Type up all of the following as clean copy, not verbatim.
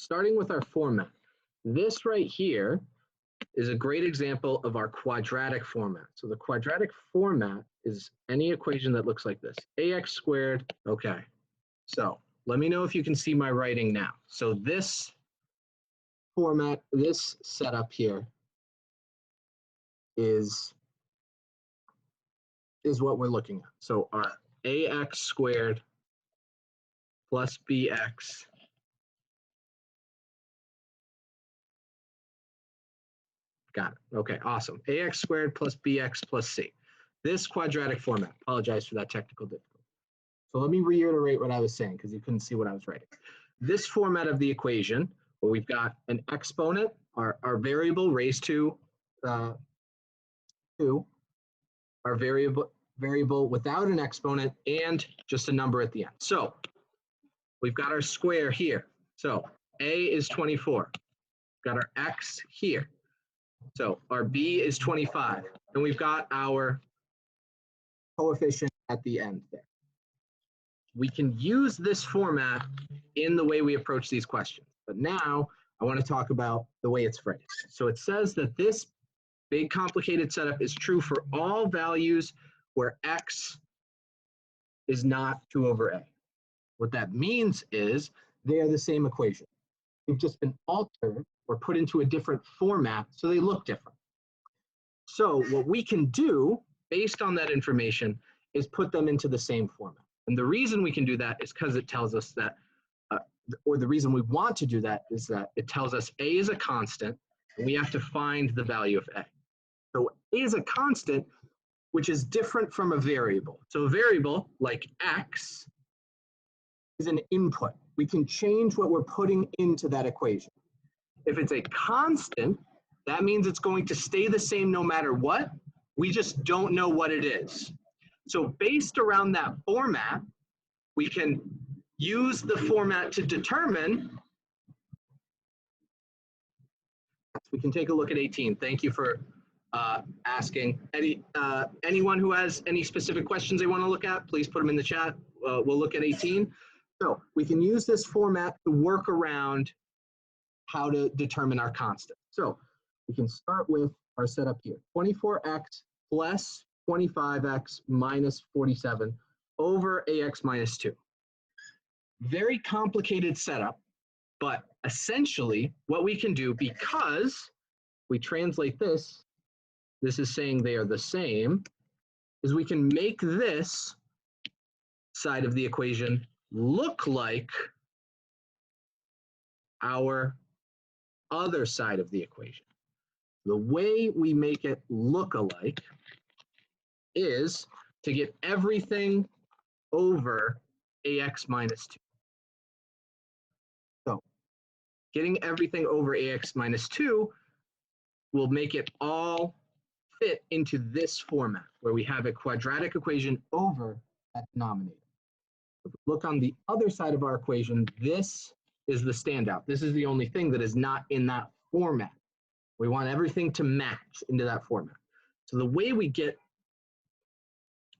starting with our format. This right here is a great example of our quadratic format. So the quadratic format is any equation that looks like this, ax squared, okay. So let me know if you can see my writing now. So this format, this setup here is what we're looking at. So our ax squared plus bx got it. Okay, awesome. Ax squared plus bx plus c. This quadratic format. Apologize for that technical difficulty. So let me reiterate what I was saying because you couldn't see what I was writing. This format of the equation, where we've got an exponent, our variable raised to 2, our variable without an exponent, and just a number at the end. So we've got our square here. So a is 24. We've got our x here. So our b is 25. And we've got our coefficient at the end there. We can use this format in the way we approach these questions. But now I want to talk about the way it's phrased. So it says that this big complicated setup is true for all values where x is not 2 over a. What that means is they are the same equation. They've just been altered or put into a different format so they look different. So what we can do based on that information is put them into the same format. And the reason we can do that is because it tells us that, or the reason we want to do that is that it tells us a is a constant and we have to find the value of a. So a is a constant, which is different from a variable. So a variable like x is an input. We can change what we're putting into that equation. If it's a constant, that means it's going to stay the same no matter what. We just don't know what it is. So based around that format, we can use the format to determine. We can take a look at 18. Thank you for asking. Anyone who has any specific questions they want to look at, please put them in the chat. We'll look at 18. So we can use this format to work around how to determine our constant. So we can start with our setup here. 24x plus 25x minus 47 over ax minus 2. Very complicated setup, but essentially what we can do, because we translate this, this is saying they are the same, is we can make this side of the equation look like our other side of the equation. The way we make it look alike is to get everything over ax minus 2. So getting everything over ax minus 2 will make it all fit into this format where we have a quadratic equation over that denominator. If we look on the other side of our equation, this is the standout. This is the only thing that is not in that format. We want everything to match into that format. So the way we get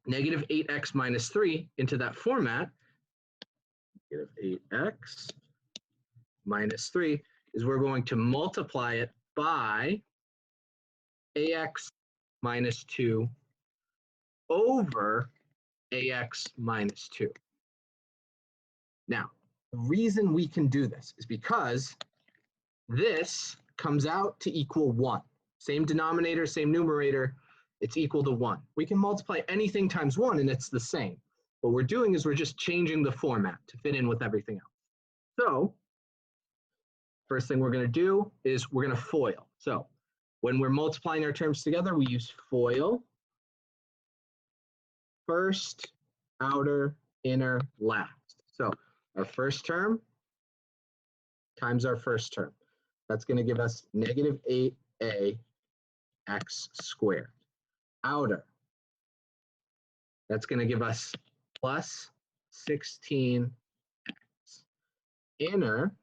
negative 8x minus 3 into that format, negative 8x minus 3, is we're going to multiply it by ax minus 2 over ax minus 2. Now, the reason we can do this is because this comes out to equal 1. Same denominator, same numerator, it's equal to 1. We can multiply anything times 1 and it's the same. What we're doing is we're just changing the format to fit in with everything else. So, first thing we're going to do is we're going to FOIL. So, when we're multiplying our terms together, we use FOIL. First, outer, inner, last. So, our first term times our first term. That's going to give us negative 8a x squared. Outer, that's going to give us plus 16x. Inner,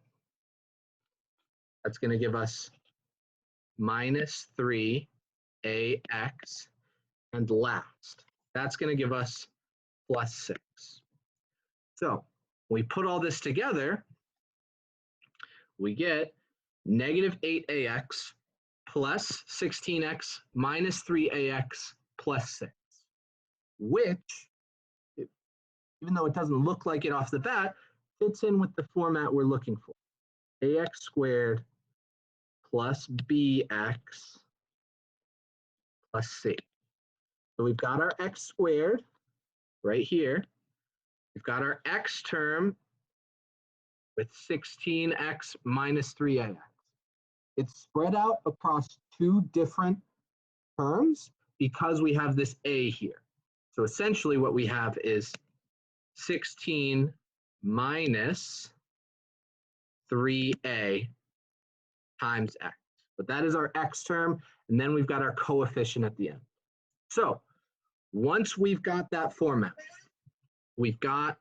that's going to give us minus 3ax. And last, that's going to give us plus 6. So we put all this together, We get negative 8ax plus 16x minus 3ax plus 6, which, even though it doesn't look like it off the bat, fits in with the format we're looking for. Ax squared plus bx plus c. So we've got our x squared right here. We've got our x term with 16x minus 3ax. It's spread out across two different terms because we have this a here. So essentially what we have is 16 minus 3a times x. But that is our x term, and then we've got our coefficient at the end. So once we've got that format, we've got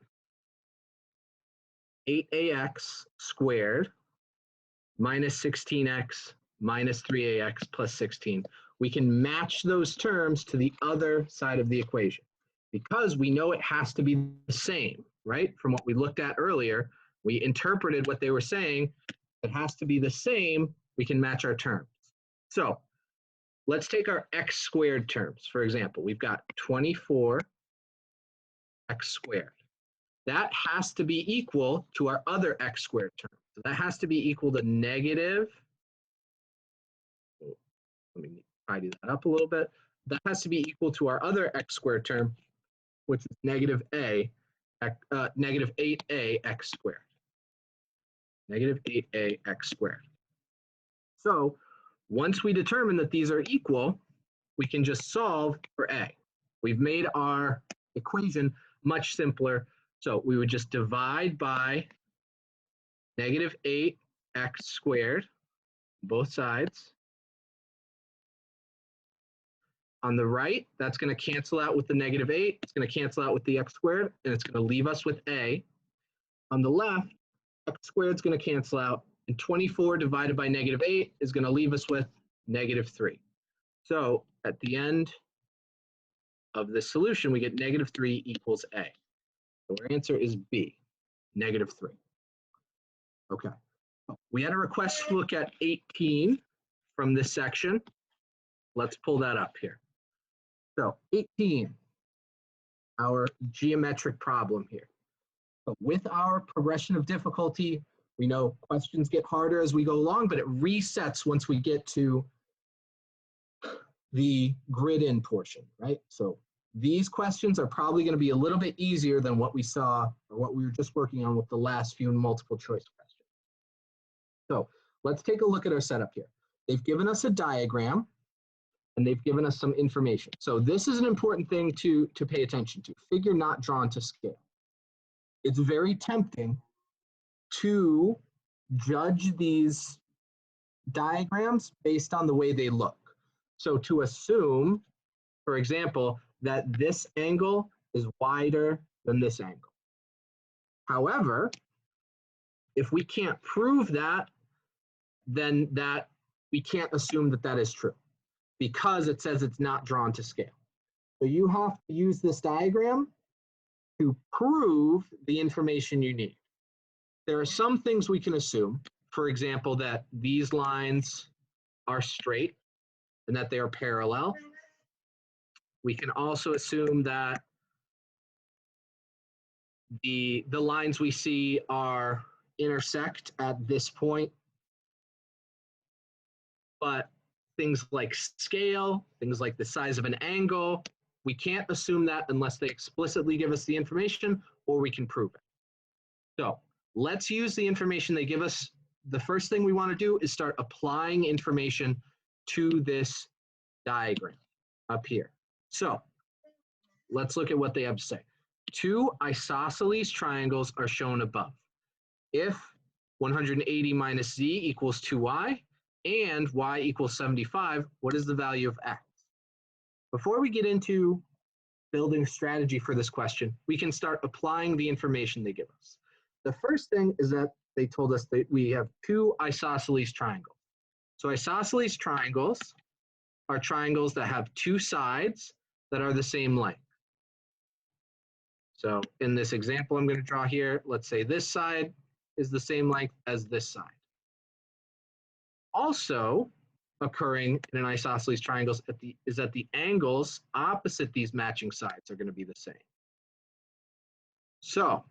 8ax squared minus 16x minus 3ax plus 16. We can match those terms to the other side of the equation because we know it has to be the same, right? From what we looked at earlier, we interpreted what they were saying. It has to be the same. We can match our terms. So let's take our x squared terms. For example, we've got 24x squared. That has to be equal to our other x squared term. So that has to be equal to negative, let me tidy that up a little bit. That has to be equal to our other x squared term, which is negative 8ax squared. Negative 8ax squared. So once we determine that these are equal, we can just solve for a. We've made our equation much simpler. So we would just divide by negative 8x squared, both sides. On the right, that's going to cancel out with the negative 8. It's going to cancel out with the x squared, and it's going to leave us with a. On the left, x squared is going to cancel out, and 24 divided by negative 8 is going to leave us with negative 3. So at the end of the solution, we get negative 3 equals a. So our answer is B, negative 3. Okay. We had a request to look at 18 from this section. Let's pull that up here. So 18, our geometric problem here. So with our progression of difficulty, we know questions get harder as we go along, but it resets once we get to the grid in portion, right? So these questions are probably going to be a little bit easier than what we saw or what we were just working on with the last few multiple choice questions. So let's take a look at our setup here. They've given us a diagram and they've given us some information. So this is an important thing to pay attention to. Figure not drawn to scale. It's very tempting to judge these diagrams based on the way they look. So to assume, for example, that this angle is wider than this angle. However, if we can't prove that, then we can't assume that that is true because it says it's not drawn to scale. So you have to use this diagram to prove the information you need. There are some things we can assume, for example, that these lines are straight and that they are parallel. We can also assume that the lines we see are intersect at this point. But things like scale, things like the size of an angle, we can't assume that unless they explicitly give us the information or we can prove it. So let's use the information they give us. The first thing we want to do is start applying information to this diagram up here. So let's look at what they have to say. Two isosceles triangles are shown above. If 180 minus z equals 2y and y equals 75, what is the value of x? Before we get into building strategy for this question, we can start applying the information they give us. The first thing is that they told us that we have two isosceles triangles. So isosceles triangles are triangles that have two sides that are the same length. So in this example I'm going to draw here, let's say this side is the same length as this side. also occurring in an isosceles triangle is that the angles opposite these matching sides are going to be the same. So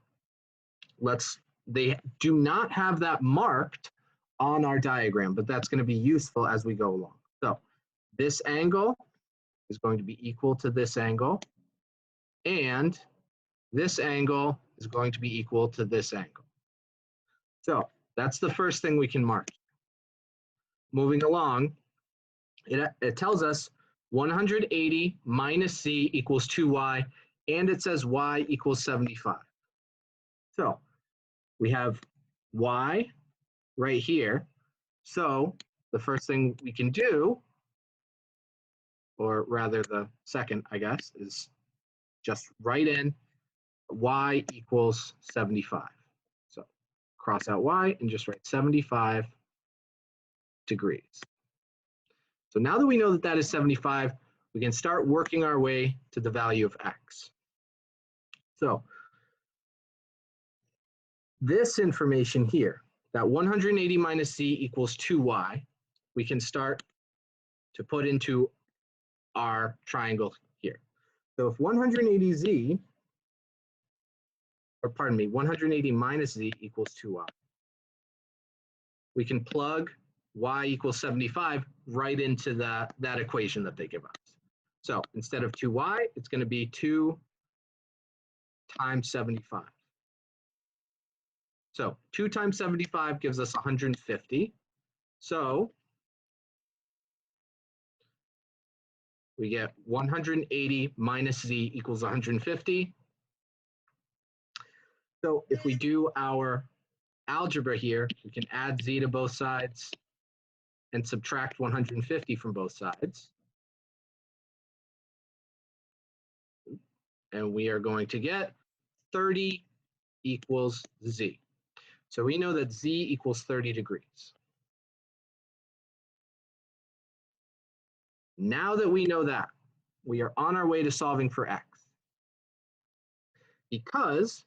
they do not have that marked on our diagram, but that's going to be useful as we go along. So this angle is going to be equal to this angle, and this angle is going to be equal to this angle. So that's the first thing we can mark. Moving along, it tells us 180 minus z equals 2y, and it says y equals 75. So we have y right here. So the first thing we can do, or rather the second, I guess, is just write in y equals 75. So cross out y and just write 75 degrees. So now that we know that that is 75, we can start working our way to the value of x. So this information here, that 180 minus z equals 2y, we can start to put into our triangle here. So if 180 minus z equals 2y, we can plug y equals 75 right into that equation that they give us. So instead of 2y, it's going to be 2 times 75. So 2 times 75 gives us 150. So we get 180 minus z equals 150. So if we do our algebra here, we can add z to both sides and subtract 150 from both sides. And we are going to get 30 equals z. So we know that z equals 30 degrees. Now that we know that, we are on our way to solving for x. Because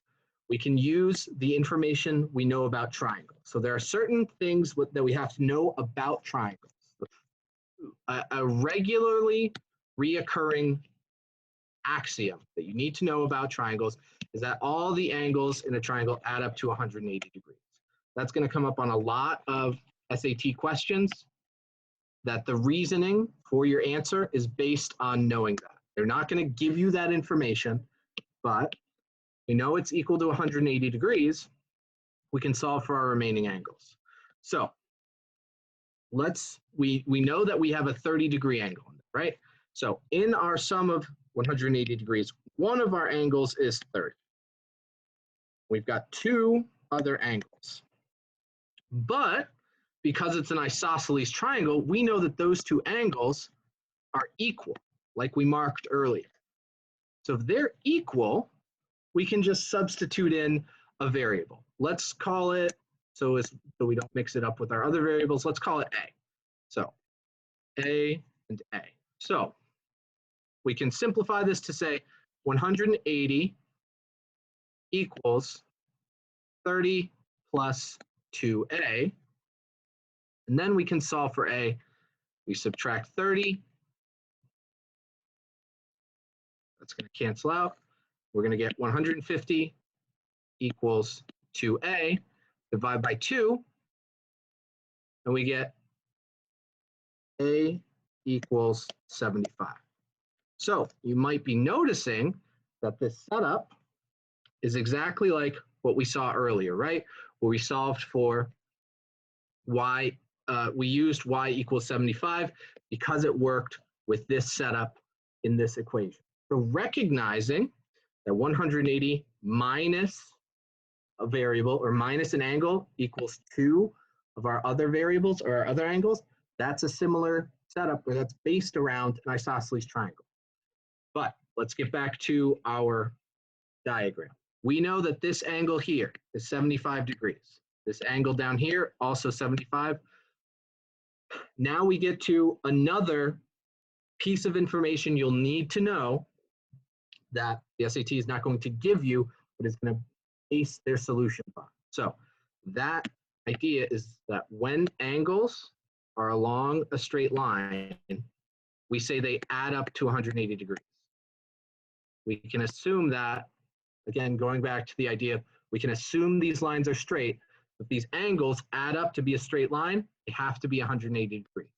we can use the information we know about triangles. So there are certain things that we have to know about triangles. A regularly reoccurring axiom that you need to know about triangles is that all the angles in a triangle add up to 180 degrees. That's going to come up on a lot of SAT questions, that the reasoning for your answer is based on knowing that. They're not going to give you that information, but we know it's equal to 180 degrees. We can solve for our remaining angles. So we know that we have a 30-degree angle, right? So in our sum of 180 degrees, one of our angles is 30. We've got two other angles. But because it's an isosceles triangle, we know that those two angles are equal, like we marked earlier. So if they're equal, we can just substitute in a variable. Let's call it, so we don't mix it up with our other variables, let's call it a. So a and a. So we can simplify this to say 180 equals 30 plus 2a. And then we can solve for a. We subtract 30. That's going to cancel out. We're going to get 150 equals 2a. Divide by 2. And we get a equals 75. So you might be noticing that this setup is exactly like what we saw earlier, right? Where we solved for y, we used y equals 75 because it worked with this setup in this equation. So recognizing that 180 minus a variable or minus an angle equals 2 of our other variables or our other angles, that's a similar setup where that's based around an isosceles triangle. But let's get back to our diagram. We know that this angle here is 75 degrees. This angle down here, also 75. Now we get to another piece of information you'll need to know that the SAT is not going to give you, but it's going to base their solution on. So that idea is that when angles are along a straight line, we say they add up to 180 degrees. We can assume that, again, going back to the idea, we can assume these lines are straight. If these angles add up to be a straight line, they have to be 180 degrees.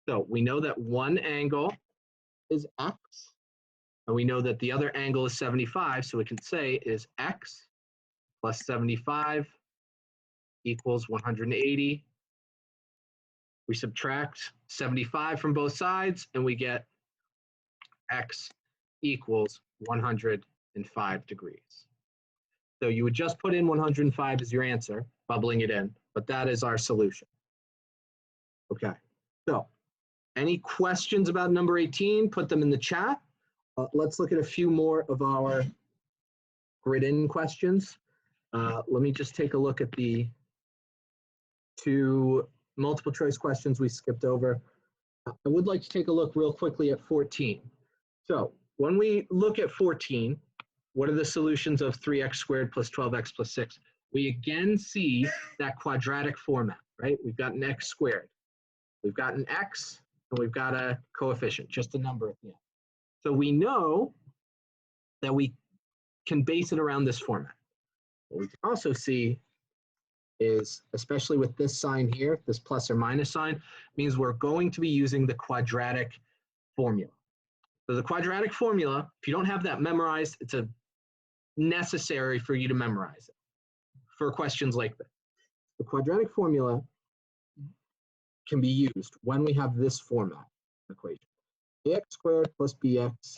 So we know that one angle is x, and we know that the other angle is 75, so we can say is x plus 75 equals 180. We subtract 75 from both sides, and we get x equals 105 degrees. So you would just put in 105 as your answer, bubbling it in, but that is our solution. Okay, so any questions about number 18, put them in the chat. Let's look at a few more of our grid-in questions. Let me just take a look at the two multiple choice questions we skipped over. I would like to take a look real quickly at 14. So when we look at 14, what are the solutions of 3x squared plus 12x plus 6? We again see that quadratic format, right? We've got an x squared, we've got an x, and we've got a coefficient, just a number at the end. So we know that we can base it around this format. What we can also see is, especially with this sign here, this plus or minus sign, means we're going to be using the quadratic formula. So the quadratic formula, if you don't have that memorized, it's necessary for you to memorize it for questions like this. The quadratic formula can be used when we have this format equation. Ax squared plus bx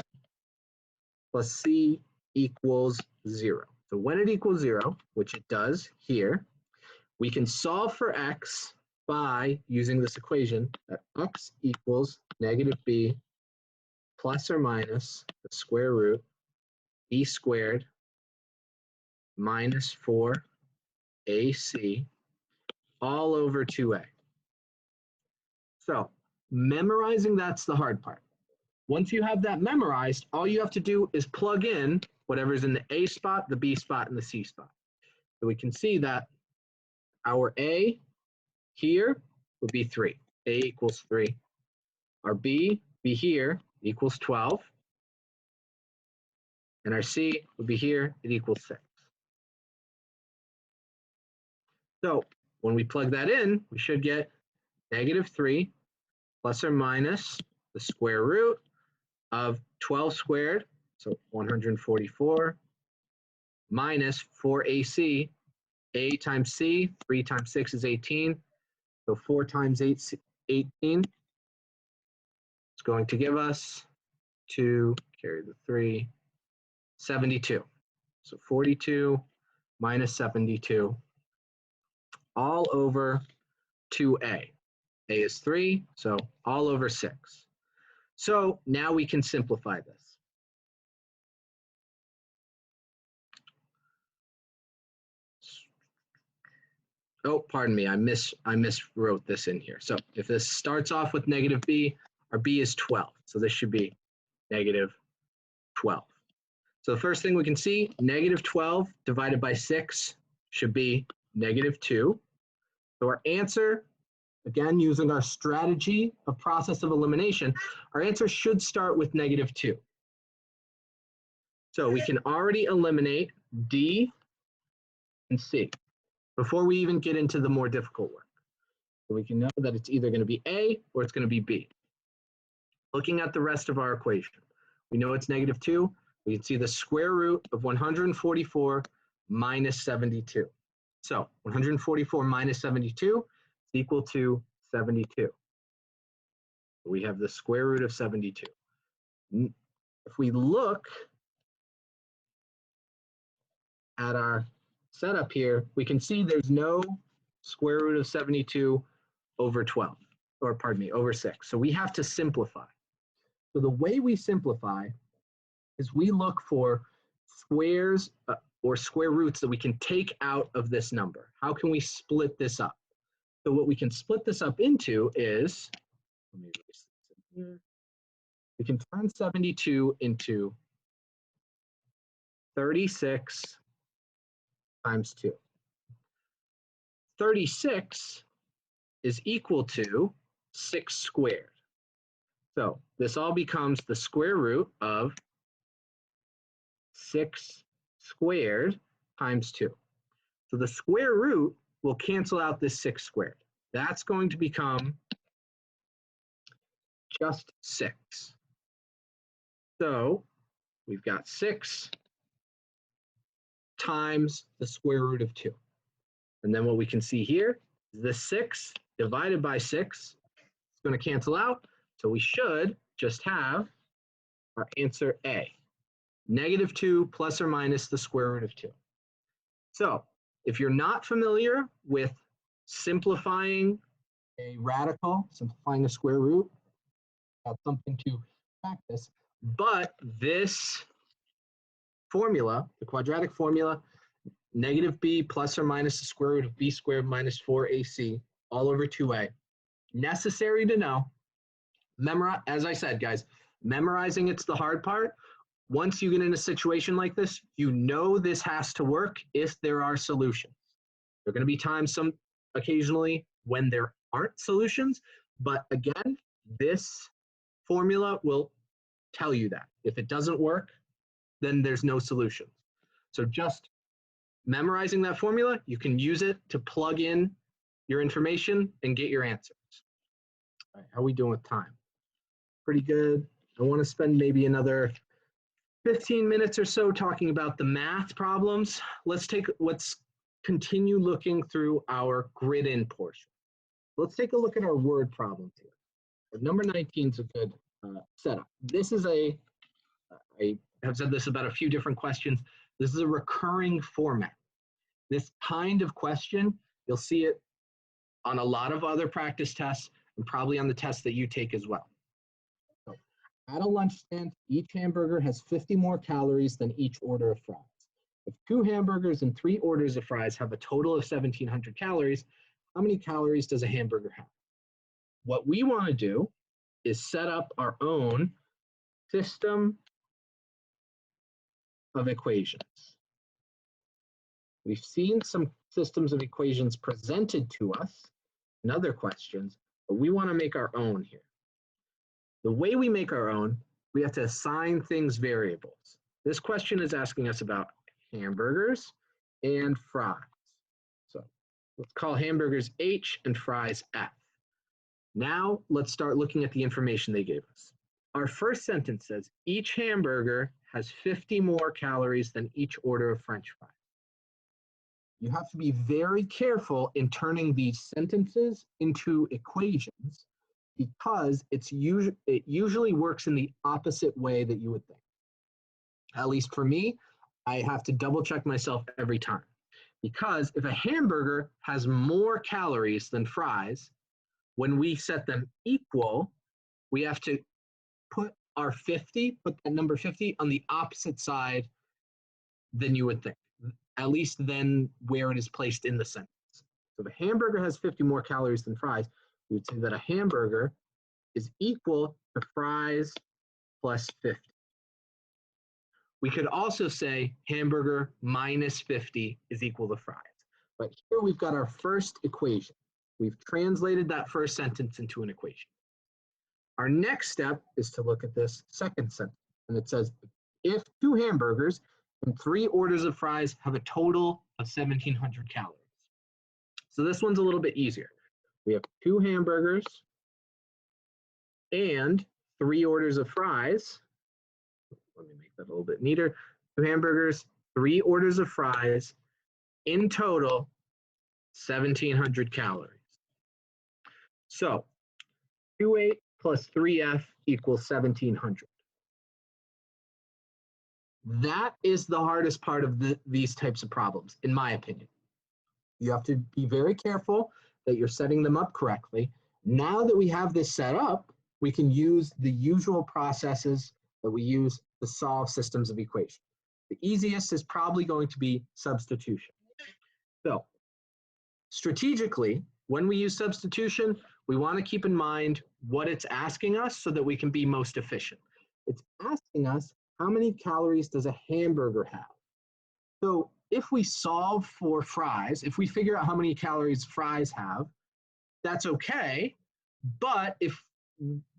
plus c equals 0. So when it equals 0, which it does here, we can solve for x by using this equation that x equals negative b plus or minus the square root b squared minus 4ac all over 2a. So memorizing, that's the hard part. Once you have that memorized, all you have to do is plug in whatever's in the a spot, the b spot, and the c spot. So we can see that our a here would be 3. A equals 3. Our b be here equals 12. And our c would be here, it equals 6. So when we plug that in, we should get negative 3 plus or minus the square root of 12 squared, so 144, minus 4ac. A times c, 3 times 6 is 18, so 4 times 8 is 18. It's going to give us 2, carry the 3, 72. So 42 minus 72, all over 2a. A is 3, so all over 6. So now we can simplify this. Oh, pardon me, I miswrote this in here. So if this starts off with negative b, our b is 12. So this should be negative 12. So the first thing we can see, negative 12 divided by 6 should be negative 2. So our answer, again, using our strategy of process of elimination, our answer should start with negative 2. So we can already eliminate D and C before we even get into the more difficult work. So we can know that it's either going to be A or it's going to be B. Looking at the rest of our equation, we know it's negative 2. We can see the square root of 144 minus 72. So 144 minus 72 is equal to 72. We have the square root of 72. If we look at our setup here, we can see there's no square root of 72 over 12, or pardon me, over 6. So we have to simplify. So the way we simplify is we look for squares or square roots that we can take out of this number. How can we split this up? So what we can split this up into is, let me erase this in here. We can turn 72 into 36 times 2. 36 is equal to 6 squared. So this all becomes the square root of 6 squared times 2. So the square root will cancel out this 6 squared. That's going to become just 6. So we've got 6 times the square root of 2. And then what we can see here is the 6 divided by 6 is going to cancel out. So we should just have our answer A, -2 plus or minus the square root of 2. So if you're not familiar with simplifying a radical, simplifying a square root, that's something to practice. But this formula, the quadratic formula, -b plus or minus the square root of b squared minus 4ac all over 2a, necessary to know. Memorize, as I said, guys, memorizing it's the hard part. Once you get in a situation like this, you know this has to work if there are solutions. There are going to be times occasionally when there aren't solutions, but again, this formula will tell you that. If it doesn't work, then there's no solution. So just memorizing that formula, you can use it to plug in your information and get your answers. All right, how are we doing with time? Pretty good. I want to spend maybe another 15 minutes or so talking about the math problems. Let's continue looking through our grid in portion. Let's take a look at our word problems here. Number 19 is a good setup. This is I have said this about a few different questions. This is a recurring format. This kind of question, you'll see it on a lot of other practice tests and probably on the tests that you take as well. So, at a lunch stand, each hamburger has 50 more calories than each order of fries. If 2 hamburgers and 3 orders of fries have a total of 1,700 calories, how many calories does a hamburger have? What we want to do is set up our own system of equations. We've seen some systems of equations presented to us in other questions, but we want to make our own here. The way we make our own, we have to assign things variables. This question is asking us about hamburgers and fries. So let's call hamburgers H and fries F. Now let's start looking at the information they gave us. Our first sentence says, each hamburger has 50 more calories than each order of French fries. You have to be very careful in turning these sentences into equations because it usually works in the opposite way that you would think. At least for me, I have to double check myself every time. Because if a hamburger has more calories than fries, when we set them equal, we have to put that number 50 on the opposite side than you would think, at least then where it is placed in the sentence. So if a hamburger has 50 more calories than fries, we would say that a hamburger is equal to fries plus 50. We could also say hamburger minus 50 is equal to fries. But here we've got our first equation. We've translated that first sentence into an equation. Our next step is to look at this second sentence. And it says, if 2 hamburgers and 3 orders of fries have a total of 1,700 calories. So this one's a little bit easier. We have 2 hamburgers and 3 orders of fries. Let me make that a little bit neater. 2 hamburgers, 3 orders of fries, in total, 1,700 calories. So 2a plus 3f equals 1,700. That is the hardest part of these types of problems, in my opinion. You have to be very careful that you're setting them up correctly. Now that we have this set up, we can use the usual processes that we use to solve systems of equations. The easiest is probably going to be substitution. So strategically, when we use substitution, we want to keep in mind what it's asking us so that we can be most efficient. It's asking us how many calories does a hamburger have? So if we solve for fries, if we figure out how many calories fries have, that's okay, But if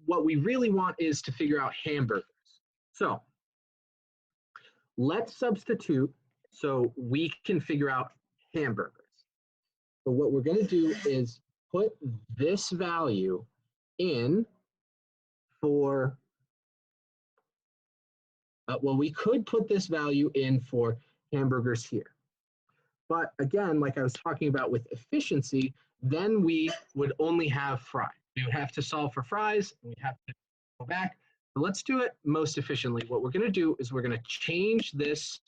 what we really want is to figure out hamburgers. So let's substitute so we can figure out hamburgers. So what we're going to do is put this value in for, well, we could put this value in for hamburgers here. But again, like I was talking about with efficiency, then we would only have fries. We would have to solve for fries, and we'd have to go back. But let's do it most efficiently. What we're going to do is we're going to change this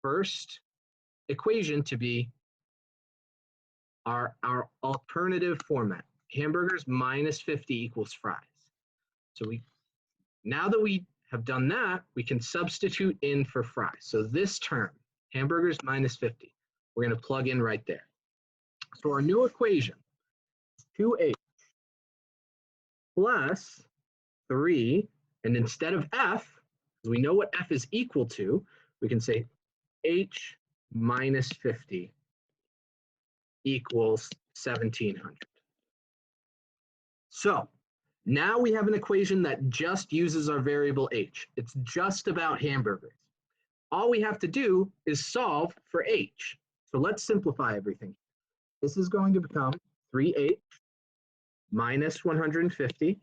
first equation to be our alternative format. Hamburgers minus 50 equals fries. So now that we have done that, we can substitute in for fries. So this term, hamburgers minus 50, we're going to plug in right there. So our new equation is 2h plus 3, and instead of f, because we know what f is equal to, we can say h minus 50 equals 1700. So now we have an equation that just uses our variable h. It's just about hamburgers. All we have to do is solve for h. So let's simplify everything. This is going to become 3h minus 150.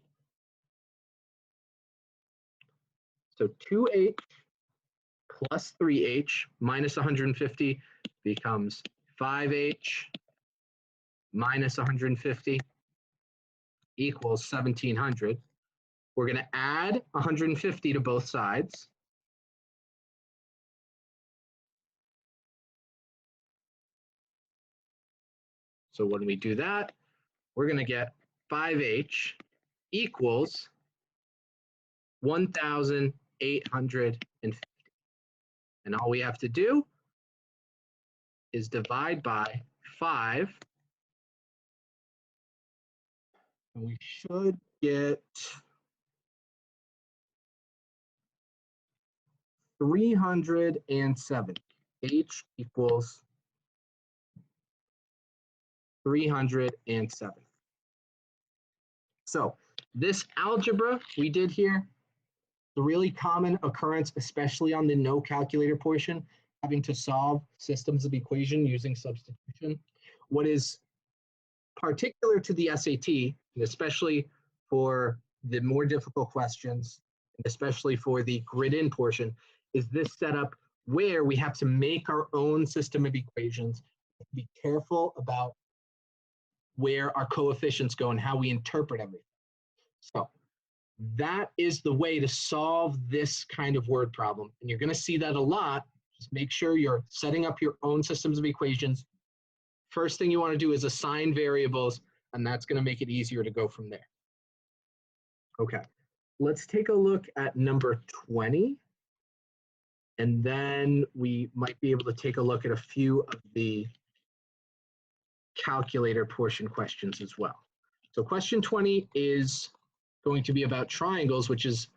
So 2h plus 3h minus 150 becomes 5h minus 150 equals 1700. We're going to add 150 to both sides. So when we do that, we're going to get 5h equals 1,850. And all we have to do is divide by 5. And we should get 370. H equals 307. So this algebra we did here, the really common occurrence, especially on the no calculator portion, having to solve systems of equation using substitution. What is particular to the SAT, and especially for the more difficult questions, and especially for the grid-in portion, is this setup where we have to make our own system of equations. Be careful about where our coefficients go and how we interpret everything. So that is the way to solve this kind of word problem. And you're going to see that a lot. Just make sure you're setting up your own systems of equations. First thing you want to do is assign variables, and that's going to make it easier to go from there. Okay, let's take a look at number 20. And then we might be able to take a look at a few of the calculator portion questions as well. So question 20 is going to be about triangles, which is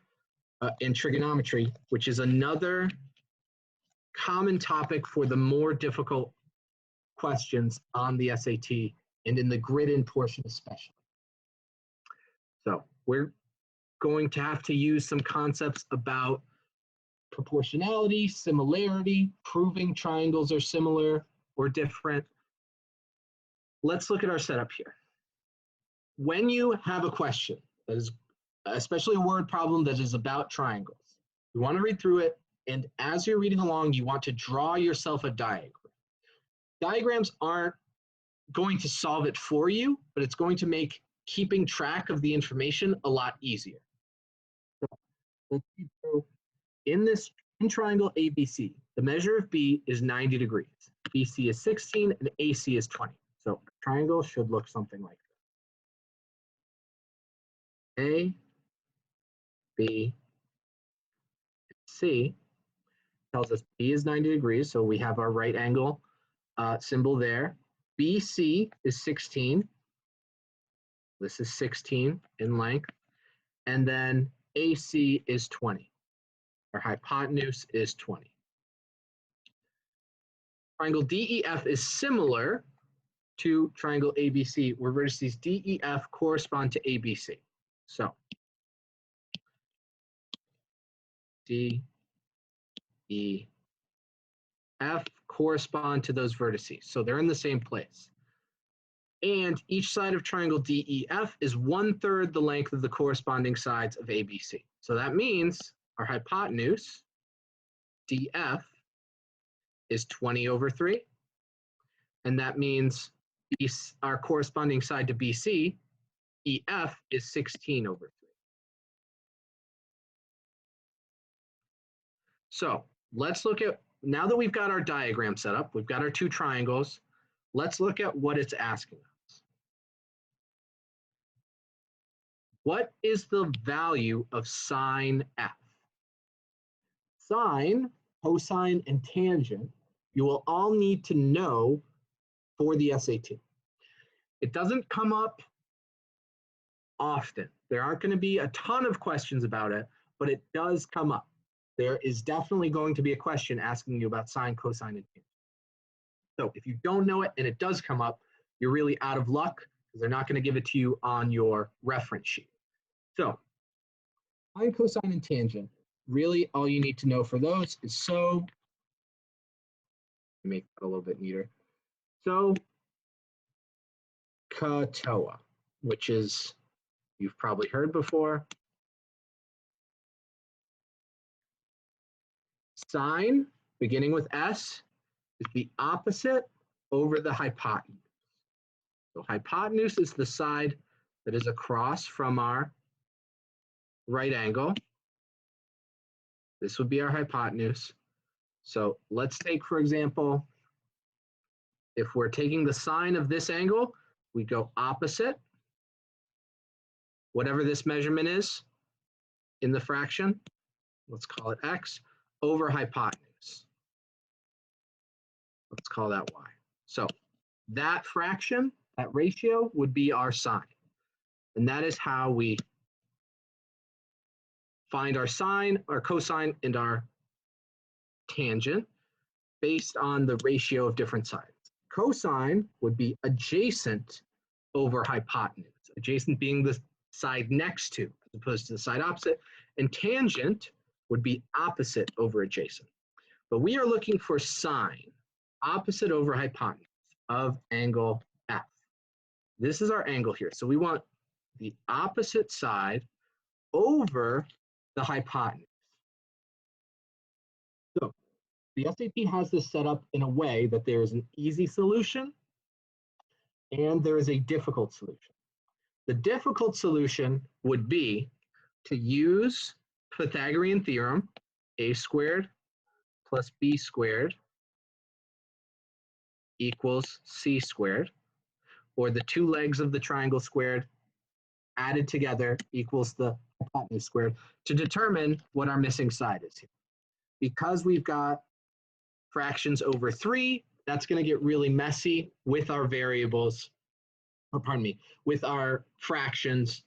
in trigonometry, which is another common topic for the more difficult questions on the SAT and in the grid-in portion especially. So we're going to have to use some concepts about proportionality, similarity, proving triangles are similar or different. Let's look at our setup here. When you have a question that is, especially a word problem that is about triangles, you want to read through it, and as you're reading along, you want to draw yourself a diagram. Diagrams aren't going to solve it for you, but it's going to make keeping track of the information a lot easier. So let's read through. In triangle ABC, the measure of B is 90 degrees. BC is 16 and AC is 20. So a triangle should look something like this. A, B, C tells us B is 90 degrees, so we have our right angle symbol there. BC is 16. This is 16 in length. And then AC is 20. Our hypotenuse is 20. Triangle DEF is similar, to triangle ABC, where vertices DEF correspond to ABC. So DEF correspond to those vertices. So they're in the same place. And each side of triangle DEF is 1/3 the length of the corresponding sides of ABC. So that means our hypotenuse, DF, is 20/3. And that means our corresponding side to BC, EF, is 16/3. So let's look at, now that we've got our diagram set up, we've got our two triangles, let's look at what it's asking us. What is the value of sine F? Sine, cosine, and tangent, you will all need to know for the SAT. It doesn't come up often. There aren't going to be a ton of questions about it, but it does come up. There is definitely going to be a question asking you about sine, cosine, and tangent. So if you don't know it and it does come up, you're really out of luck because they're not going to give it to you on your reference sheet. So sine, cosine, and tangent, really all you need to know for those is make that a little bit neater. SOHCAHTOA, which is, you've probably heard before. Sine, beginning with S, is the opposite over the hypotenuse. So hypotenuse is the side that is across from our right angle. This would be our hypotenuse. So let's take, for example, if we're taking the sine of this angle, we go opposite, whatever this measurement is in the fraction, let's call it X, over hypotenuse. Let's call that Y. So that fraction, that ratio would be our sine. And that is how we find our sine, our cosine, and our tangent based on the ratio of different sides. Cosine would be adjacent over hypotenuse, adjacent being the side next to, as opposed to the side opposite, and tangent would be opposite over adjacent. But we are looking for sine, opposite over hypotenuse of angle F. This is our angle here. So we want the opposite side over the hypotenuse. So the SAT has this set up in a way that there is an easy solution and there is a difficult solution. The difficult solution would be to use Pythagorean theorem, a squared plus b squared equals c squared, or the two legs of the triangle squared added together equals the hypotenuse squared, to determine what our missing side is here. Because we've got fractions over 3, that's going to get really messy with our variables, or pardon me, with our fractions.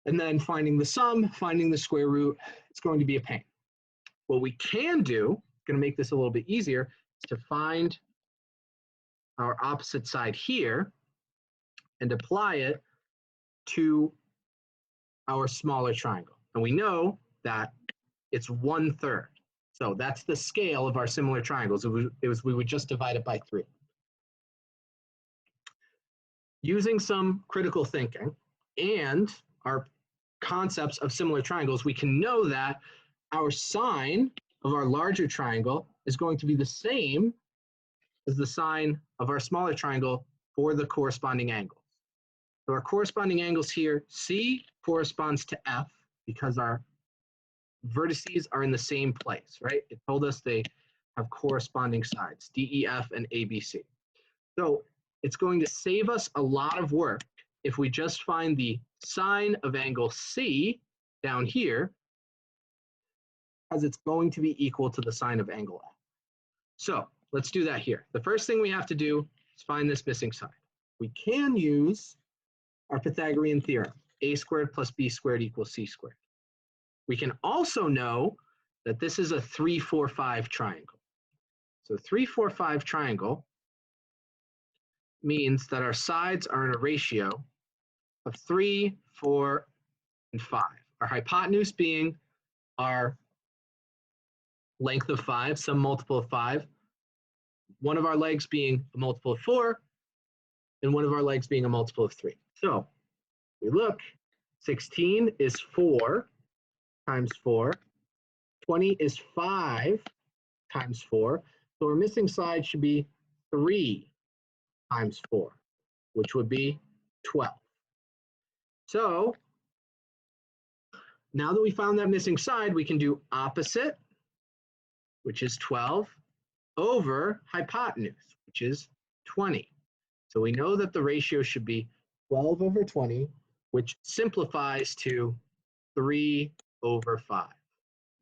And then finding the sum, finding the square root, it's going to be a pain. What we can do, going to make this a little bit easier, is to find our opposite side here and apply it to our smaller triangle. And we know that it's 1/3. So that's the scale of our similar triangles. We would just divide it by 3. Using some critical thinking and our concepts of similar triangles, we can know that our sine of our larger triangle is going to be the same as the sine of our smaller triangle for the corresponding angles. So our corresponding angles here, C corresponds to F because our vertices are in the same place, right? It told us they have corresponding sides, DEF and ABC. So it's going to save us a lot of work if we just find the sine of angle C down here, as it's going to be equal to the sine of angle F. So let's do that here. The first thing we have to do is find this missing side. We can use our Pythagorean theorem, a squared plus b squared equals c squared. We can also know that this is a 3-4-5 triangle. So 3-4-5 triangle means that our sides are in a ratio of 3, 4, and 5. Our hypotenuse being our length of 5, some multiple of 5, one of our legs being a multiple of 4, and one of our legs being a multiple of 3. So we look, 16 is 4 times 4, 20 is 5 times 4, so our missing side should be 3 times 4, which would be 12. So now that we found that missing side, we can do opposite, which is 12, over hypotenuse, which is 20. So we know that the ratio should be 12 over 20, which simplifies to 3 over 5.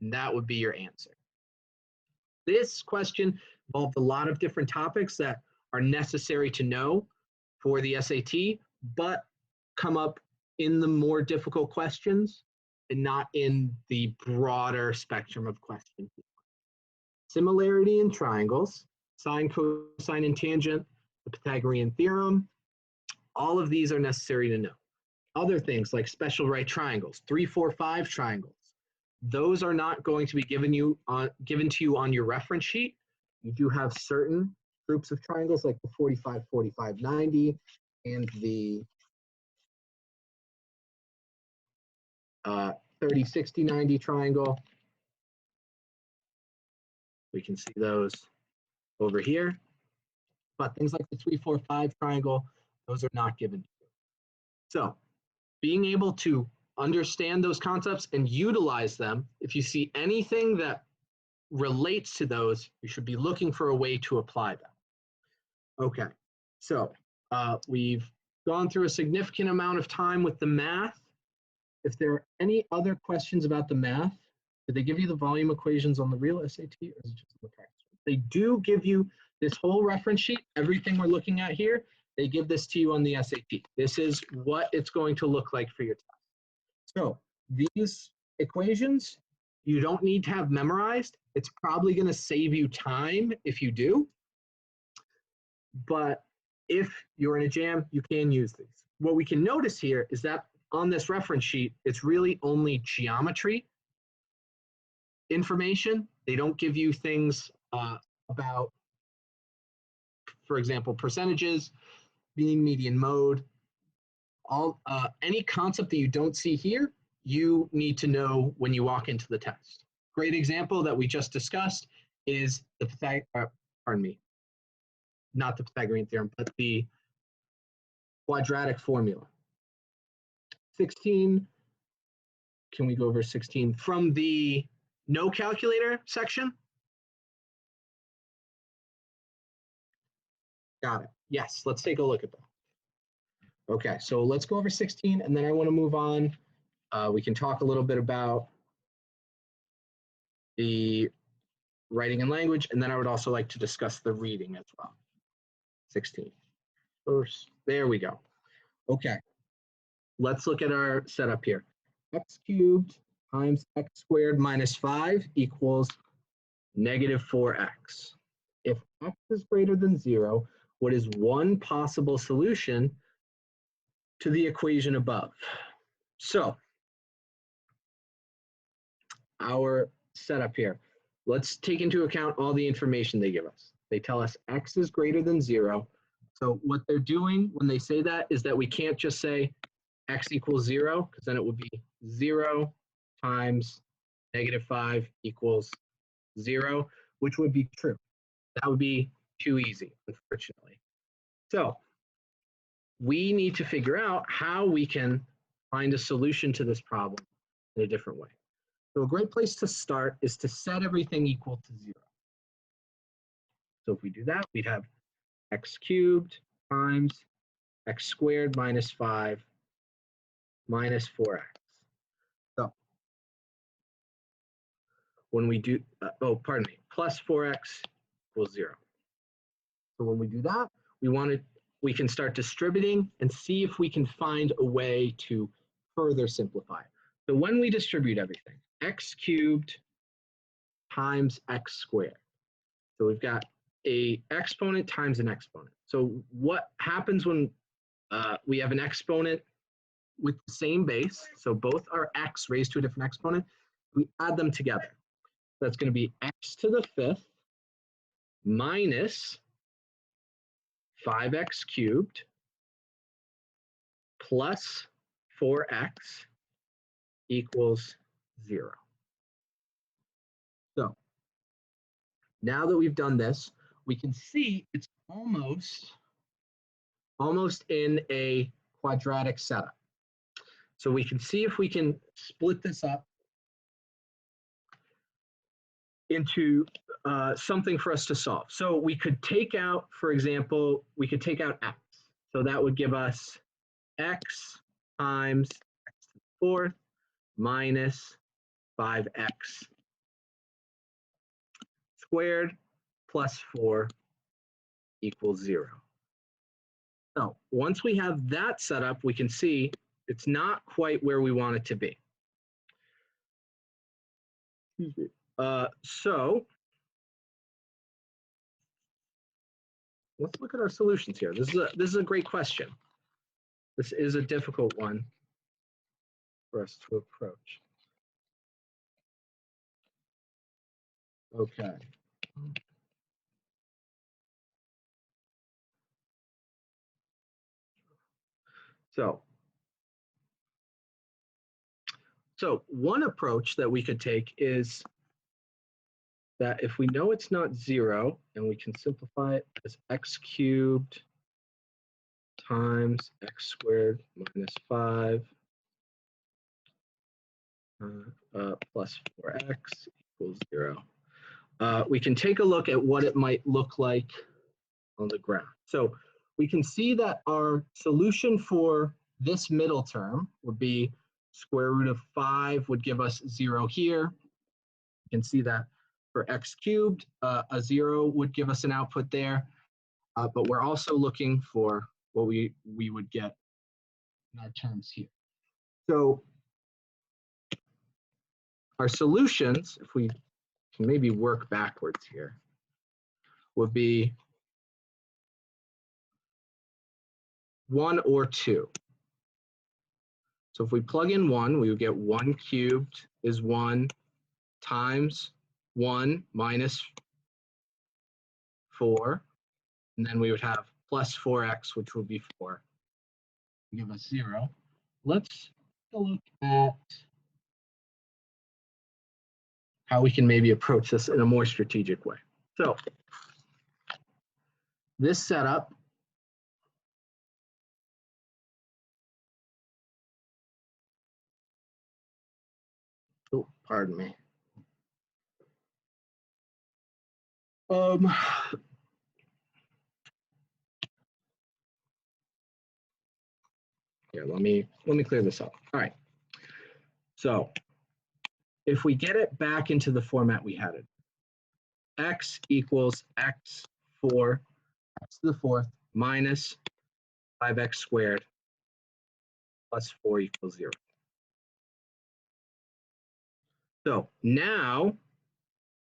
And that would be your answer. This question involved a lot of different topics that are necessary to know for the SAT, but come up in the more difficult questions and not in the broader spectrum of questions. Similarity in triangles, sine, cosine, and tangent, the Pythagorean theorem, all of these are necessary to know. Other things like special right triangles, 3, 4, 5 triangles, those are not going to be given to you on your reference sheet. You do have certain groups of triangles like the 45, 45, 90 and the 30, 60, 90 triangle. We can see those over here. But things like the 3, 4, 5 triangle, those are not given to you. So being able to understand those concepts and utilize them, if you see anything that relates to those, you should be looking for a way to apply them. Okay, so we've gone through a significant amount of time with the math. If there are any other questions about the math, did they give you the volume equations on the real SAT or is it just on the practice? They do give you this whole reference sheet, everything we're looking at here, they give this to you on the SAT. This is what it's going to look like for your test. So these equations, you don't need to have memorized. It's probably going to save you time if you do. But if you're in a jam, you can use these. What we can notice here is that on this reference sheet, it's really only geometry information. They don't give you things about, for example, percentages, mean, median, mode. Any concept that you don't see here, you need to know when you walk into the test. Great example that we just discussed is the not the Pythagorean theorem, but the quadratic formula. 16, can we go over 16 from the no calculator section? Got it. Yes, let's take a look at that. Okay, so let's go over 16 and then I want to move on. We can talk a little bit about the writing and language, and then I would also like to discuss the reading as well. 16. First, there we go. Okay, let's look at our setup here. X cubed times x squared minus 5 equals negative 4x. If x is greater than 0, what is one possible solution to the equation above? So our setup here, let's take into account all the information they give us. They tell us x is greater than 0. So what they're doing when they say that is that we can't just say x equals 0, because then it would be 0 times negative 5 equals 0, which would be true. That would be too easy, unfortunately. So we need to figure out how we can find a solution to this problem in a different way. So a great place to start is to set everything equal to 0. So if we do that, we'd have x cubed times x squared minus 5 minus 4x. So when we do, plus 4x equals 0. So when we do that, we can start distributing and see if we can find a way to further simplify. So when we distribute everything, x cubed times x squared. So we've got a exponent times an exponent. So what happens when we have an exponent with the same base, so both are x raised to a different exponent, we add them together. That's going to be x to the fifth minus 5x cubed plus 4x equals 0. So now that we've done this, we can see it's almost in a quadratic setup. So we can see if we can split this up into something for us to solve. So we could take out, for example, we could take out x. So that would give us x times x to the fourth minus 5x squared plus 4 equals 0. So once we have that set up, we can see it's not quite where we want it to be. So let's look at our solutions here. This is a great question. This is a difficult one for us to approach. Okay. So one approach that we could take is that if we know it's not 0, and we can simplify it as x cubed times x squared minus 5 plus 4x equals 0. We can take a look at what it might look like on the graph. So we can see that our solution for this middle term would be square root of 5 would give us 0 here. You can see that for x cubed, a 0 would give us an output there. But we're also looking for what we would get in our terms here. So our solutions, if we can maybe work backwards here, would be 1 or 2. So if we plug in 1, we would get 1 cubed is 1 times 1 minus 4. And then we would have plus 4x, which would be 4. Give us 0. Let's take a look at how we can maybe approach this in a more strategic way. So this setup pardon me. Here, let me clear this up. All right. So if we get it back into the format we had it, x equals x4 x to the fourth minus 5x squared plus 4 equals 0. So now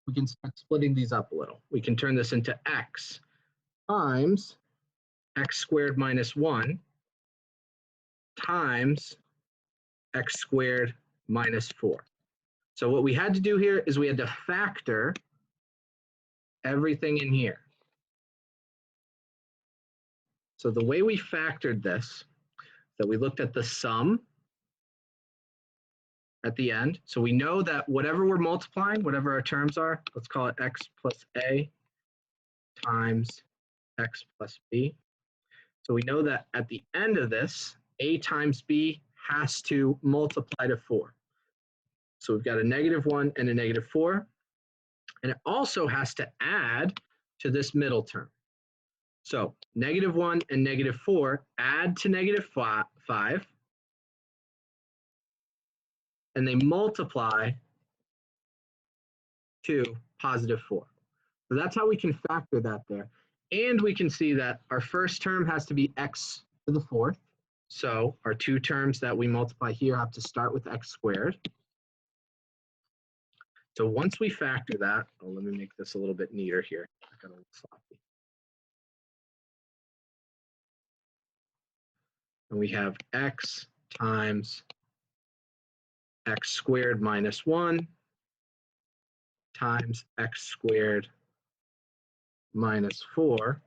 we can start splitting these up a little. We can turn this into x times x squared minus 1 times x squared minus 4. So what we had to do here is we had to factor everything in here. So the way we factored this, that we looked at the sum at the end. So we know that whatever we're multiplying, whatever our terms are, let's call it x plus a times x plus b. So we know that at the end of this, a times b has to multiply to 4. So we've got a -1 and a -4. And it also has to add to this middle term. So -1 and -4 add to -5, and they multiply to +4. So that's how we can factor that there. And we can see that our first term has to be x to the fourth. So our two terms that we multiply here have to start with x squared. So once we factor that, let me make this a little bit neater here. I got a little sloppy. And we have x times x squared minus 1 times x squared minus 4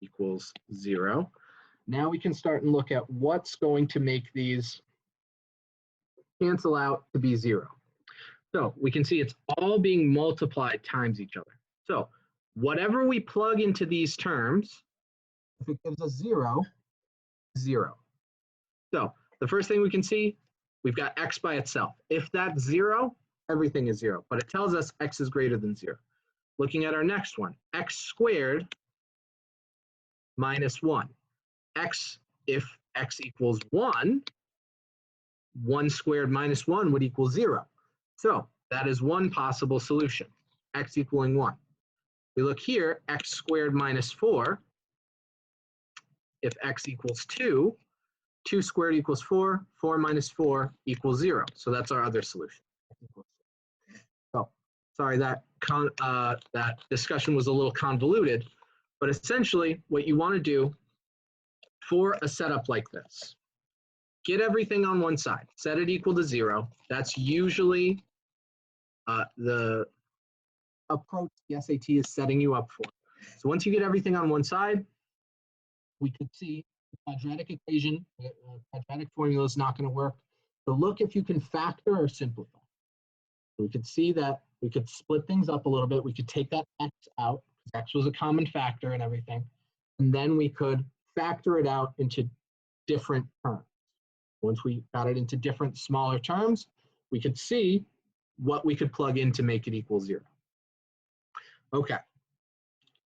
equals 0. Now we can start and look at what's going to make these cancel out to be 0. So we can see it's all being multiplied times each other. So whatever we plug into these terms, if it gives us 0, 0. So the first thing we can see, we've got x by itself. If that's 0, everything is 0, but it tells us x is greater than 0. Looking at our next one, x squared minus 1. X, if x equals 1, 1 squared minus 1 would equal 0. So that is one possible solution, x equaling 1. We look here, x squared minus 4. If x equals 2, 2 squared equals 4, 4 minus 4 equals 0. So that's our other solution. So sorry, that discussion was a little convoluted, but essentially what you want to do for a setup like this, get everything on one side, set it equal to 0. That's usually the approach the SAT is setting you up for. So once you get everything on one side, we could see the quadratic equation, quadratic formula is not going to work. So look if you can factor or simplify. So we could see that we could split things up a little bit. We could take that x out, because x was a common factor and everything. And then we could factor it out into different terms. Once we got it into different smaller terms, we could see what we could plug in to make it equal 0. Okay,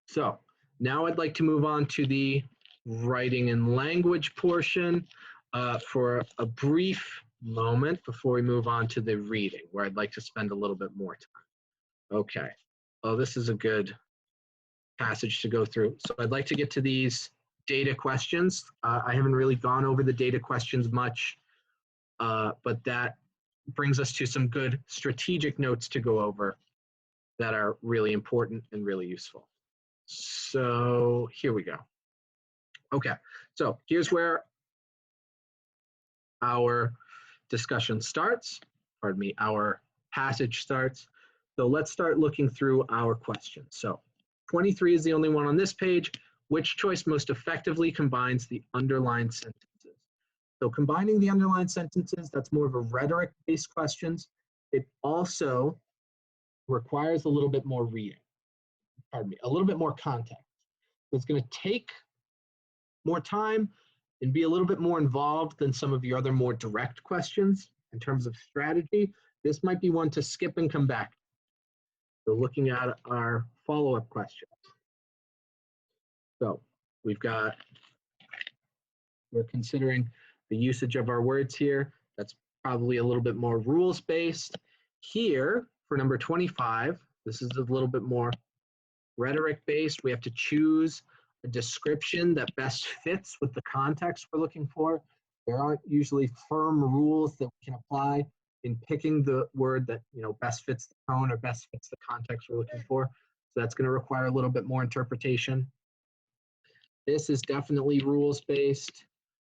so now I'd like to move on to the writing and language portion for a brief moment before we move on to the reading, where I'd like to spend a little bit more time. Okay, oh, this is a good passage to go through. So I'd like to get to these data questions. I haven't really gone over the data questions much, but that brings us to some good strategic notes to go over that are really important and really useful. So here we go. Okay, so here's where our discussion starts, pardon me, our passage starts. So let's start looking through our questions. So 23 is the only one on this page. Which choice most effectively combines the underlined sentences? So combining the underlined sentences, that's more of a rhetoric-based questions. It also requires a little bit more reading, pardon me, a little bit more context. So it's going to take more time and be a little bit more involved than some of your other more direct questions in terms of strategy. This might be one to skip and come back. So looking at our follow-up questions. So we're considering the usage of our words here. That's probably a little bit more rules-based. Here, for number 25, this is a little bit more rhetoric-based. We have to choose a description that best fits with the context we're looking for. There aren't usually firm rules that we can apply in picking the word that best fits the tone or best fits the context we're looking for. So that's going to require a little bit more interpretation. This is definitely rules-based.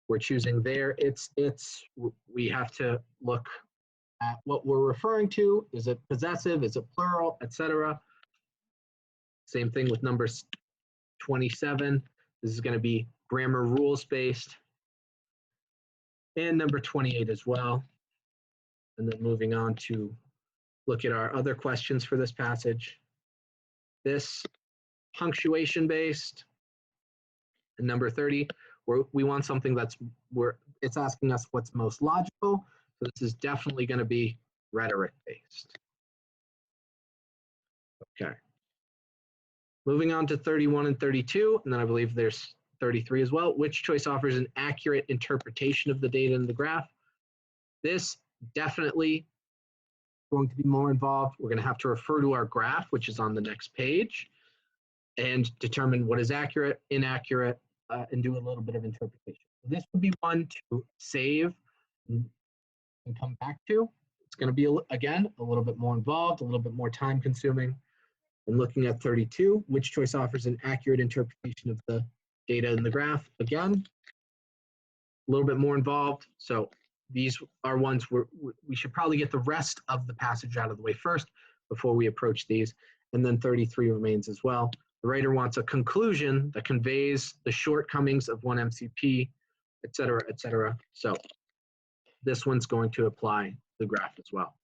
We're choosing there. We have to look at what we're referring to. Is it possessive? Is it plural? Etc. Same thing with number 27. This is going to be grammar rules-based. And number 28 as well. And then moving on to look at our other questions for this passage. This punctuation-based. And number 30, we want something it's asking us what's most logical. So this is definitely going to be rhetoric-based. Okay. Moving on to 31 and 32, and then I believe there's 33 as well. Which choice offers an accurate interpretation of the data in the graph? This definitely going to be more involved. We're going to have to refer to our graph, which is on the next page, and determine what is accurate, inaccurate, and do a little bit of interpretation. So this would be one to save and come back to. going to be, again, a little bit more involved, a little bit more time consuming. And looking at 32, which choice offers an accurate interpretation of the data in the graph? Again, a little bit more involved. So these are ones where we should probably get the rest of the passage out of the way first before we approach these. And then 33 remains as well. The writer wants a conclusion that conveys the shortcomings of one MCP, et cetera, et cetera. So this one's going to apply the graph as well.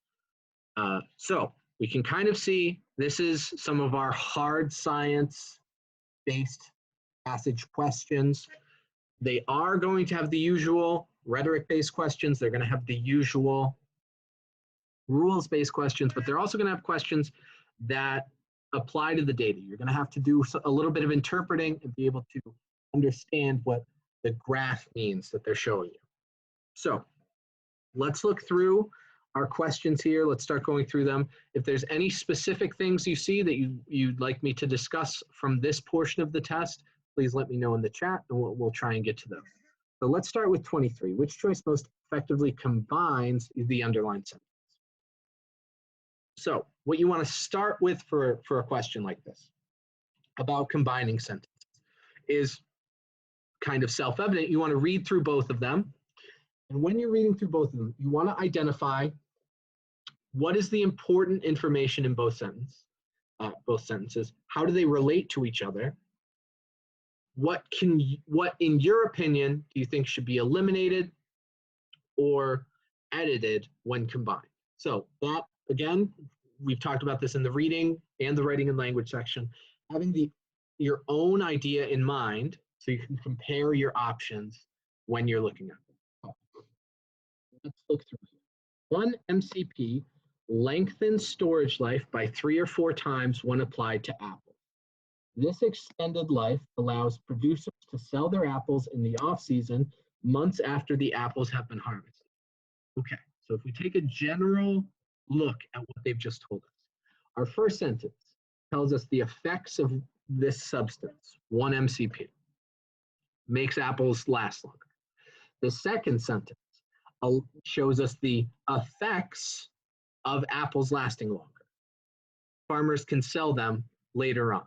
So we can kind of see this is some of our hard science-based passage questions. They are going to have the usual rhetoric-based questions. They're going to have the usual rules-based questions, but they're also going to have questions that apply to the data. You're going to have to do a little bit of interpreting and be able to understand what the graph means that they're showing you. So let's look through our questions here. Let's start going through them. If there's any specific things you see that you'd like me to discuss from this portion of the test, please let me know in the chat and we'll try and get to them. So let's start with 23. Which choice most effectively combines the underlined sentence? So what you want to start with for a question like this about combining sentences is kind of self-evident. You want to read through both of them. And when you're reading through both of them, you want to identify what is the important information in both sentences. How do they relate to each other? What in your opinion do you think should be eliminated or edited when combined? So that, again, we've talked about this in the reading and the writing and language section. Having your own idea in mind so you can compare your options when you're looking at them. Let's look through here. One MCP lengthens storage life by 3 or 4 times when applied to apples. This extended life allows producers to sell their apples in the off-season months after the apples have been harvested. Okay, so if we take a general look at what they've just told us, our first sentence tells us the effects of this substance, 1 MCP, makes apples last longer. The second sentence shows us the effects of apples lasting longer. Farmers can sell them later on.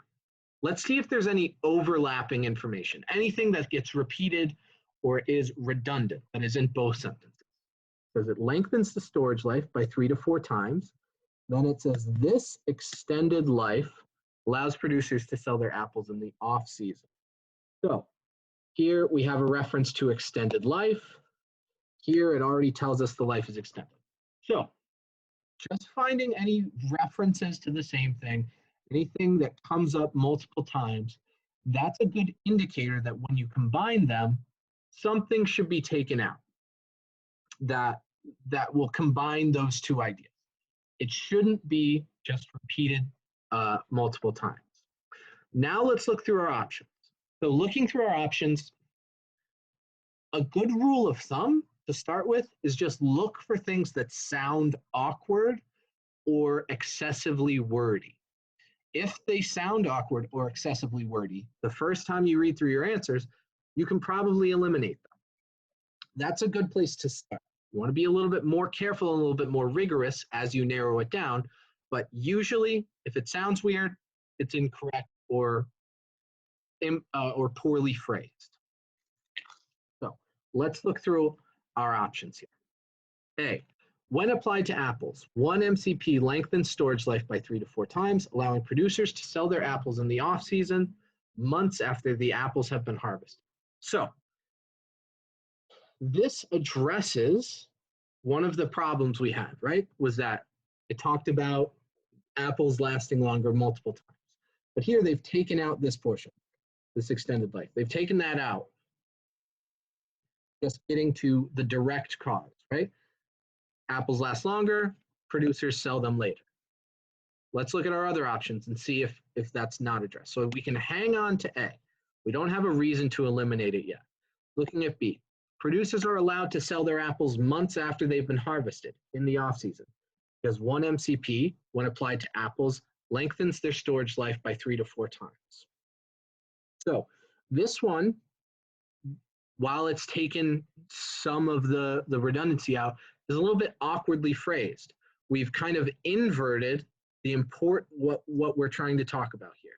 Let's see if there's any overlapping information, anything that gets repeated or is redundant that is in both sentences. It says it lengthens the storage life by 3 to 4 times. Then it says this extended life allows producers to sell their apples in the off season. So here we have a reference to extended life. Here it already tells us the life is extended. So just finding any references to the same thing, anything that comes up multiple times, that's a good indicator that when you combine them, something should be taken out that will combine those two ideas. It shouldn't be just repeated multiple times. Now let's look through our options. So looking through our options, a good rule of thumb to start with is just look for things that sound awkward or excessively wordy. If they sound awkward or excessively wordy, the first time you read through your answers, you can probably eliminate them. That's a good place to start. You want to be a little bit more careful and a little bit more rigorous as you narrow it down, but usually if it sounds weird, it's incorrect or poorly phrased. So let's look through our options here. A, when applied to apples, 1 MCP lengthens storage life by 3 to 4 times, allowing producers to sell their apples in the off-season months after the apples have been harvested. So this addresses one of the problems we had, right? Was that it talked about apples lasting longer multiple times. But here they've taken out this portion, this extended life. They've taken that out, just getting to the direct cause, right? Apples last longer, producers sell them later. Let's look at our other options and see if that's not addressed. So we can hang on to A. We don't have a reason to eliminate it yet. Looking at B, producers are allowed to sell their apples months after they've been harvested in the off-season because 1 MCP, when applied to apples, lengthens their storage life by 3 to 4 times. So this one, while it's taken some of the redundancy out, is a little bit awkwardly phrased. we've kind of inverted what we're trying to talk about here.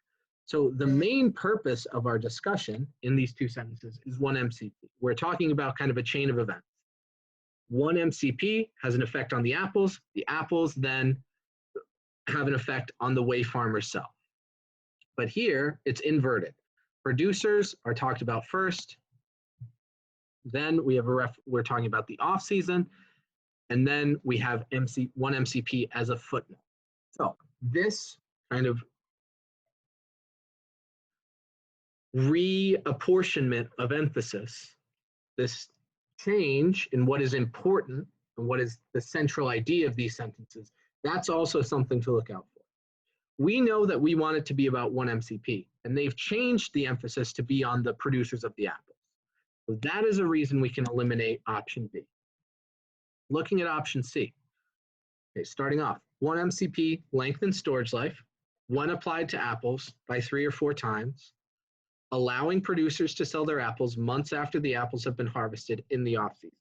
So the main purpose of our discussion in these two sentences is one MCP. We're talking about kind of a chain of events. One MCP has an effect on the apples then have an effect on the way farmers sell. But here it's inverted. Producers are talked about first, then we have we're talking about the off season, and then we have one MCP as a footnote. So this kind of reapportionment of emphasis, this change in what is important and what is the central idea of these sentences, that's also something to look out for. We know that we want it to be about one MCP, and they've changed the emphasis to be on the producers of the apples. So that is a reason we can eliminate option B. Looking at option C. Okay, starting off, one MCP, length and storage life, when applied to apples by 3 or 4 times, allowing producers to sell their apples months after the apples have been harvested in the off season.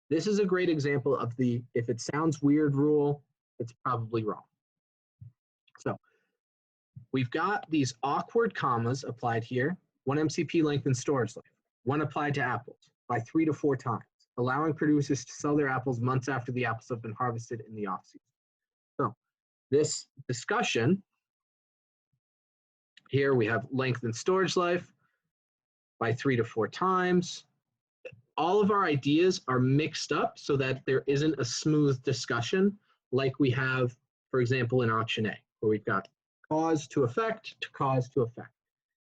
This is a great example of the if it sounds weird rule, it's probably wrong. So we've got these awkward commas applied here, one MCP length and storage life, when applied to apples by 3 to 4 times, allowing producers to sell their apples months after the apples have been harvested in the off season. So this discussion, here we have length and storage life by 3 to 4 times. All of our ideas are mixed up so that there isn't a smooth discussion like we have, for example, in option A, where we've got cause to effect to cause to effect.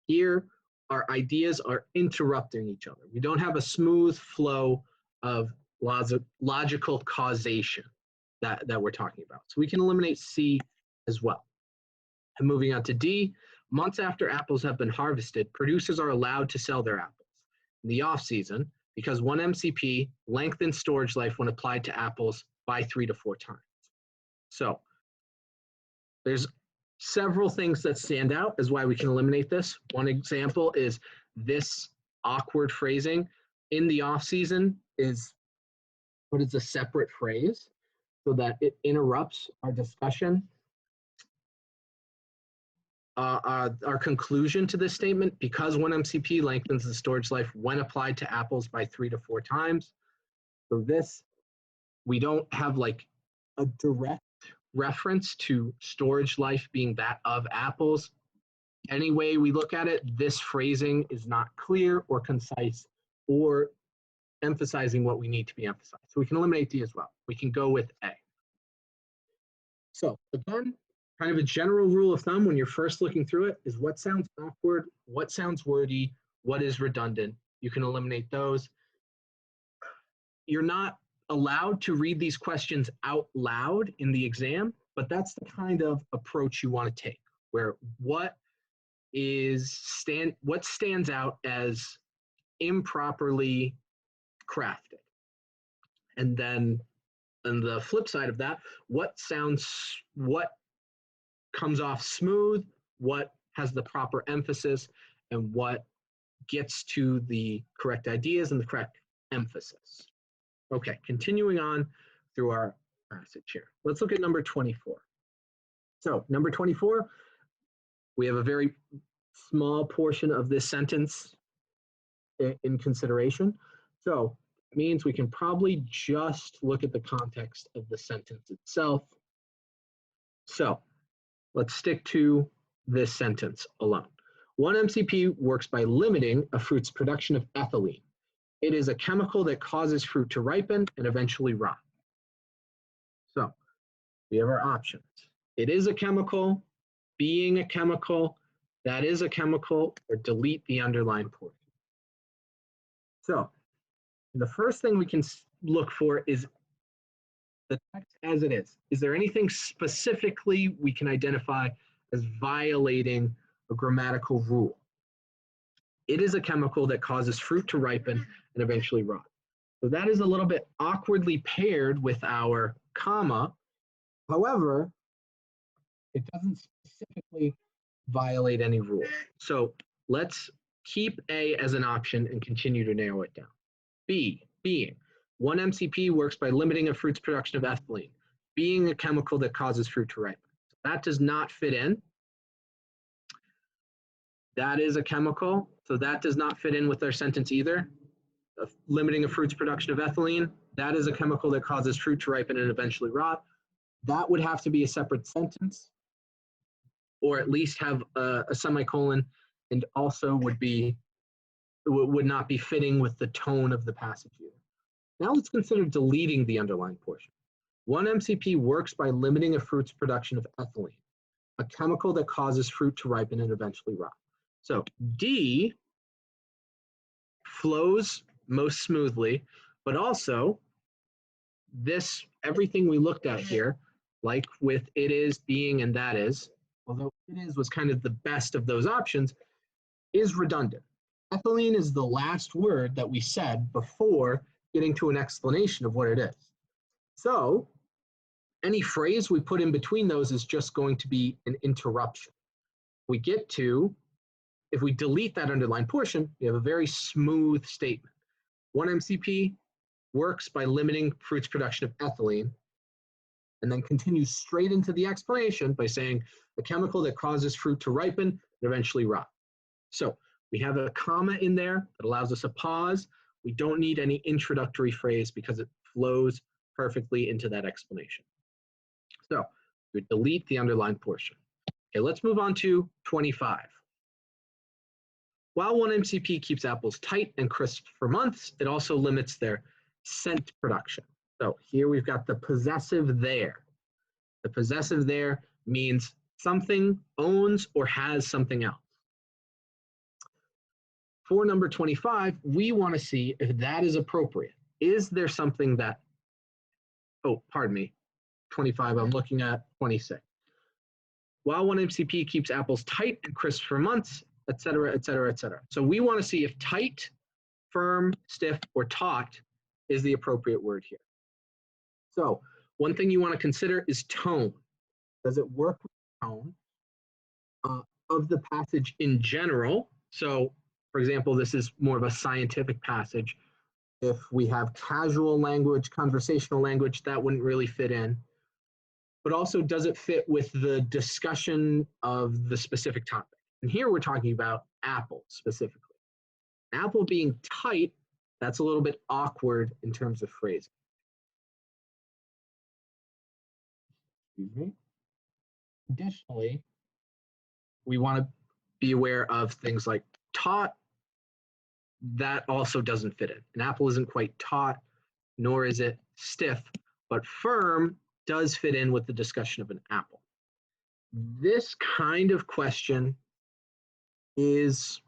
Here, our ideas are interrupting each other. We don't have a smooth flow of logical causation that we're talking about. So we can eliminate C as well. And moving on to D, months after apples have been harvested, producers are allowed to sell their apples in the off season because one MCP, length and storage life when applied to apples by 3 to 4 times. So there's several things that stand out as why we can eliminate this. One example is this awkward phrasing in the off season is what is a separate phrase so that it interrupts our discussion. Our conclusion to this statement, because one MCP lengthens the storage life when applied to apples by 3 to 4 times. So this, we don't have like a direct reference to storage life being that of apples. Any way we look at it, this phrasing is not clear or concise or emphasizing what we need to be emphasized. So we can eliminate D as well. We can go with A. So again, kind of a general rule of thumb when you're first looking through it is what sounds awkward, what sounds wordy, what is redundant. You can eliminate those. You're not allowed to read these questions out loud in the exam, but that's the kind of approach you want to take, where what stands out as improperly crafted. And then on the flip side of that, what comes off smooth, what has the proper emphasis, and what gets to the correct ideas and the correct emphasis. Okay, continuing on through our passage here. Let's look at number 24. So number 24, we have a very small portion of this sentence in consideration. So it means we can probably just look at the context of the sentence itself. So let's stick to this sentence alone. One MCP works by limiting a fruit's production of ethylene. It is a chemical that causes fruit to ripen and eventually rot. So we have our options. It is a chemical, being a chemical, that is a chemical, or delete the underlined portion. So the first thing we can look for is the text as it is. Is there anything specifically we can identify as violating a grammatical rule? It is a chemical that causes fruit to ripen and eventually rot. So that is a little bit awkwardly paired with our comma. However, it doesn't specifically violate any rule. So let's keep A as an option and continue to narrow it down. B, being. One MCP works by limiting a fruit's production of ethylene. being a chemical that causes fruit to ripen. That does not fit in. That is a chemical, so that does not fit in with our sentence either. Limiting a fruit's production of ethylene, that is a chemical that causes fruit to ripen and eventually rot. That would have to be a separate sentence, or at least have a semicolon, and also would not be fitting with the tone of the passage either. Now let's consider deleting the underlined portion. 1 MCP works by limiting a fruit's production of ethylene, a chemical that causes fruit to ripen and eventually rot. So D flows most smoothly, but also everything we looked at here, like with it is, being, and that is, although it is was kind of the best of those options, is redundant. Ethylene is the last word that we said before getting to an explanation of what it is. So any phrase we put in between those is just going to be an interruption. If we delete that underlined portion, we have a very smooth statement. 1 MCP works by limiting fruit's production of ethylene, and then continues straight into the explanation by saying a chemical that causes fruit to ripen and eventually rot. So we have a comma in there that allows us a pause. We don't need any introductory phrase because it flows perfectly into that explanation. So we delete the underlined portion. Okay, let's move on to 25. While 1 MCP keeps apples tight and crisp for months, it also limits their scent production. So here we've got the possessive there. The possessive there means something owns or has something else. For number 25, we want to see if that is appropriate. Is there something that, 25, I'm looking at 26. While 1 MCP keeps apples tight and crisp for months, et cetera, et cetera, et cetera. So we want to see if tight, firm, stiff, or taut is the appropriate word here. So one thing you want to consider is tone. Does it work with tone of the passage in general? So, for example, this is more of a scientific passage. If we have casual language, conversational language, that wouldn't really fit in. But also, does it fit with the discussion of the specific topic? And here we're talking about apple specifically. Apple being tight, that's a little bit awkward in terms of phrasing. Excuse me. Additionally, we want to be aware of things like taut. That also doesn't fit in. An apple isn't quite taut, nor is it stiff, but firm does fit in with the discussion of an apple. This kind of question is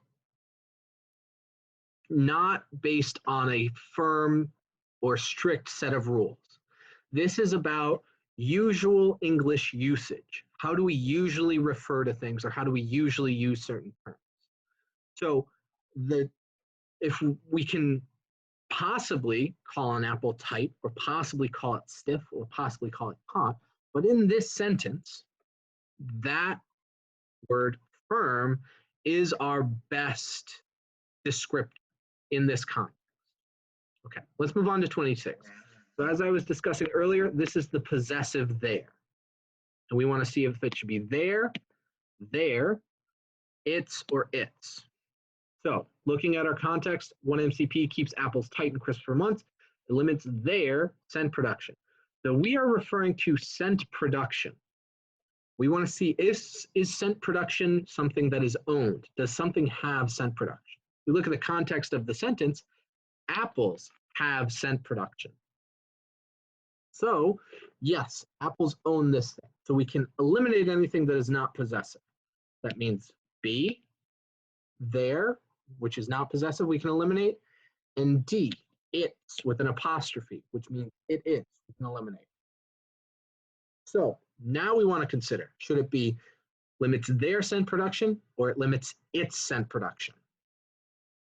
not based on a firm or strict set of rules. This is about usual English usage. How do we usually refer to things, or how do we usually use certain terms? So if we can possibly call an apple tight, or possibly call it stiff, or possibly call it taut, but in this sentence, that word firm is our best descriptor in this context. Okay, let's move on to 26. So as I was discussing earlier, this is the possessive there. And we want to see if it should be there, its, or its. So looking at our context, 1 MCP keeps apples tight and crisp for months. It limits their scent production. So we are referring to scent production. We want to see, is scent production something that is owned? Does something have scent production? We look at the context of the sentence, apples have scent production. So yes, apples own this thing. So we can eliminate anything that is not possessive. That means B, there, which is not possessive, we can eliminate. And D, it's, with an apostrophe, which means it is, we can eliminate. So now we want to consider, should it be limits their scent production, or it limits its scent production?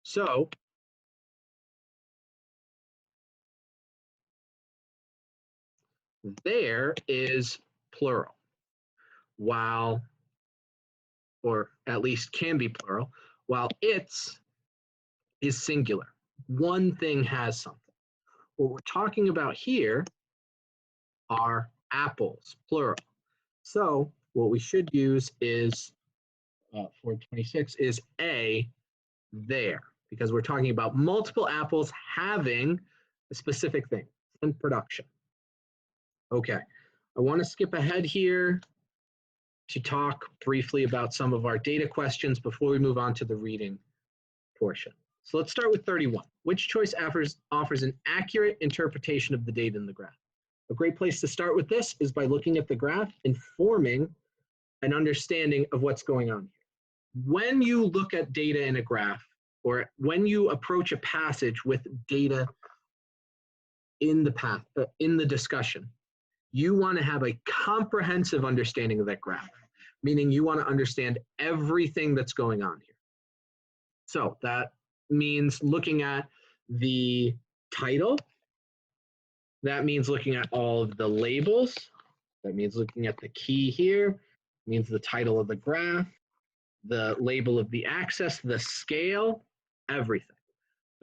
So there is plural, while, or at least can be plural, while its is singular. One thing has something. What we're talking about here are apples, plural. So what we should use is, for 26, is A there, because we're talking about multiple apples having a specific thing in production. Okay, I want to skip ahead here to talk briefly about some of our data questions before we move on to the reading portion. So let's start with 31. Which choice offers an accurate interpretation of the data in the graph? A great place to start with this is by looking at the graph and forming an understanding of what's going on here. When you look at data in a graph, or when you approach a passage with data in the discussion, you want to have a comprehensive understanding of that graph, meaning you want to understand everything that's going on here. So that means looking at the title. That means looking at all of the labels. That means looking at the key here. It means the title of the graph, the label of the axis, the scale, everything.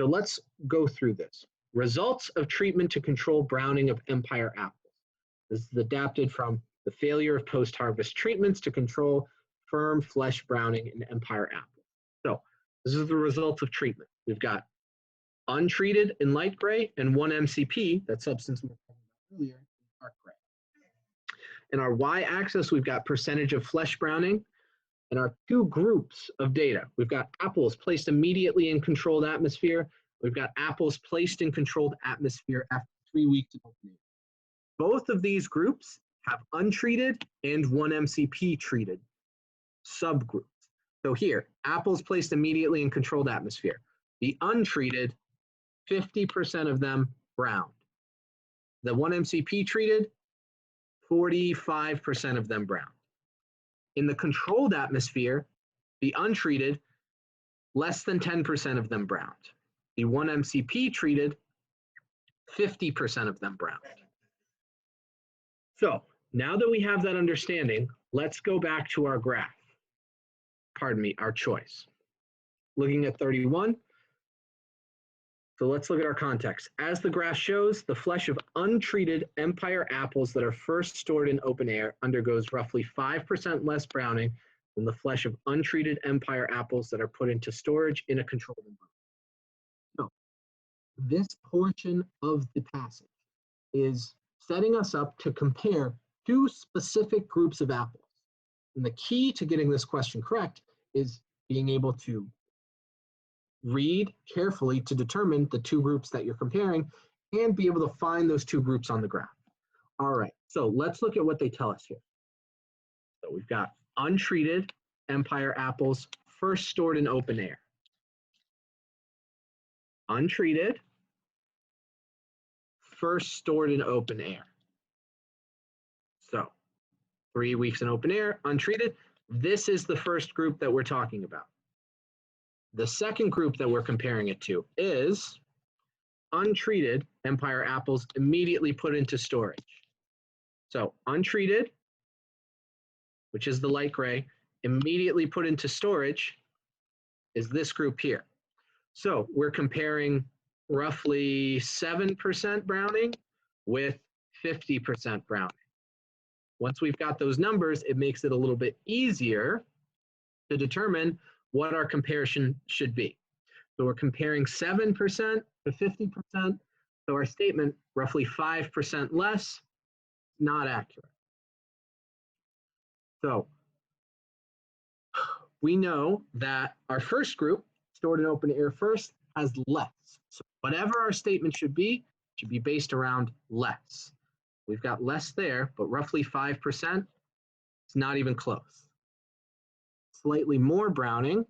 So let's go through this. Results of treatment to control browning of Empire apples. This is adapted from the failure of post-harvest treatments to control firm flesh browning in Empire apples. So this is the results of treatment. We've got untreated in light gray and 1-MCP, that substance we were talking about earlier, in dark gray. In our y-axis, we've got percentage of flesh browning. And our two groups of data, we've got apples placed immediately in controlled atmosphere. We've got apples placed in controlled atmosphere after 3 weeks of opening. Both of these groups have untreated and 1-MCP treated subgroups. So here, apples placed immediately in controlled atmosphere. The untreated, 50% of them browned. The 1-MCP treated, 45% of them browned. In the controlled atmosphere, the untreated, less than 10% of them browned. The 1-MCP treated, 50% of them browned. So now that we have that understanding, let's go back to our graph. Pardon me, our choice. Looking at 31. So let's look at our context. As the graph shows, the flesh of untreated Empire apples that are first stored in open air undergoes roughly 5% less browning than the flesh of untreated Empire apples that are put into storage in a controlled environment. So this portion of the passage is setting us up to compare two specific groups of apples. And the key to getting this question correct is being able to read carefully to determine the two groups that you're comparing and be able to find those two groups on the graph. All right, so let's look at what they tell us here. So we've got untreated Empire apples first stored in open air. Untreated, first stored in open air. So 3 weeks in open air, untreated. This is the first group that we're talking about. The second group that we're comparing it to is untreated Empire apples immediately put into storage. So untreated, which is the light gray, immediately put into storage is this group here. So we're comparing roughly 7% browning with 50% browning. Once we've got those numbers, it makes it a little bit easier to determine what our comparison should be. So we're comparing 7% to 50%. So our statement, roughly 5% less, not accurate. So we know that our first group, stored in open air first, has less. So whatever our statement should be based around less. We've got less there, but roughly 5%, it's not even close. Slightly more browning,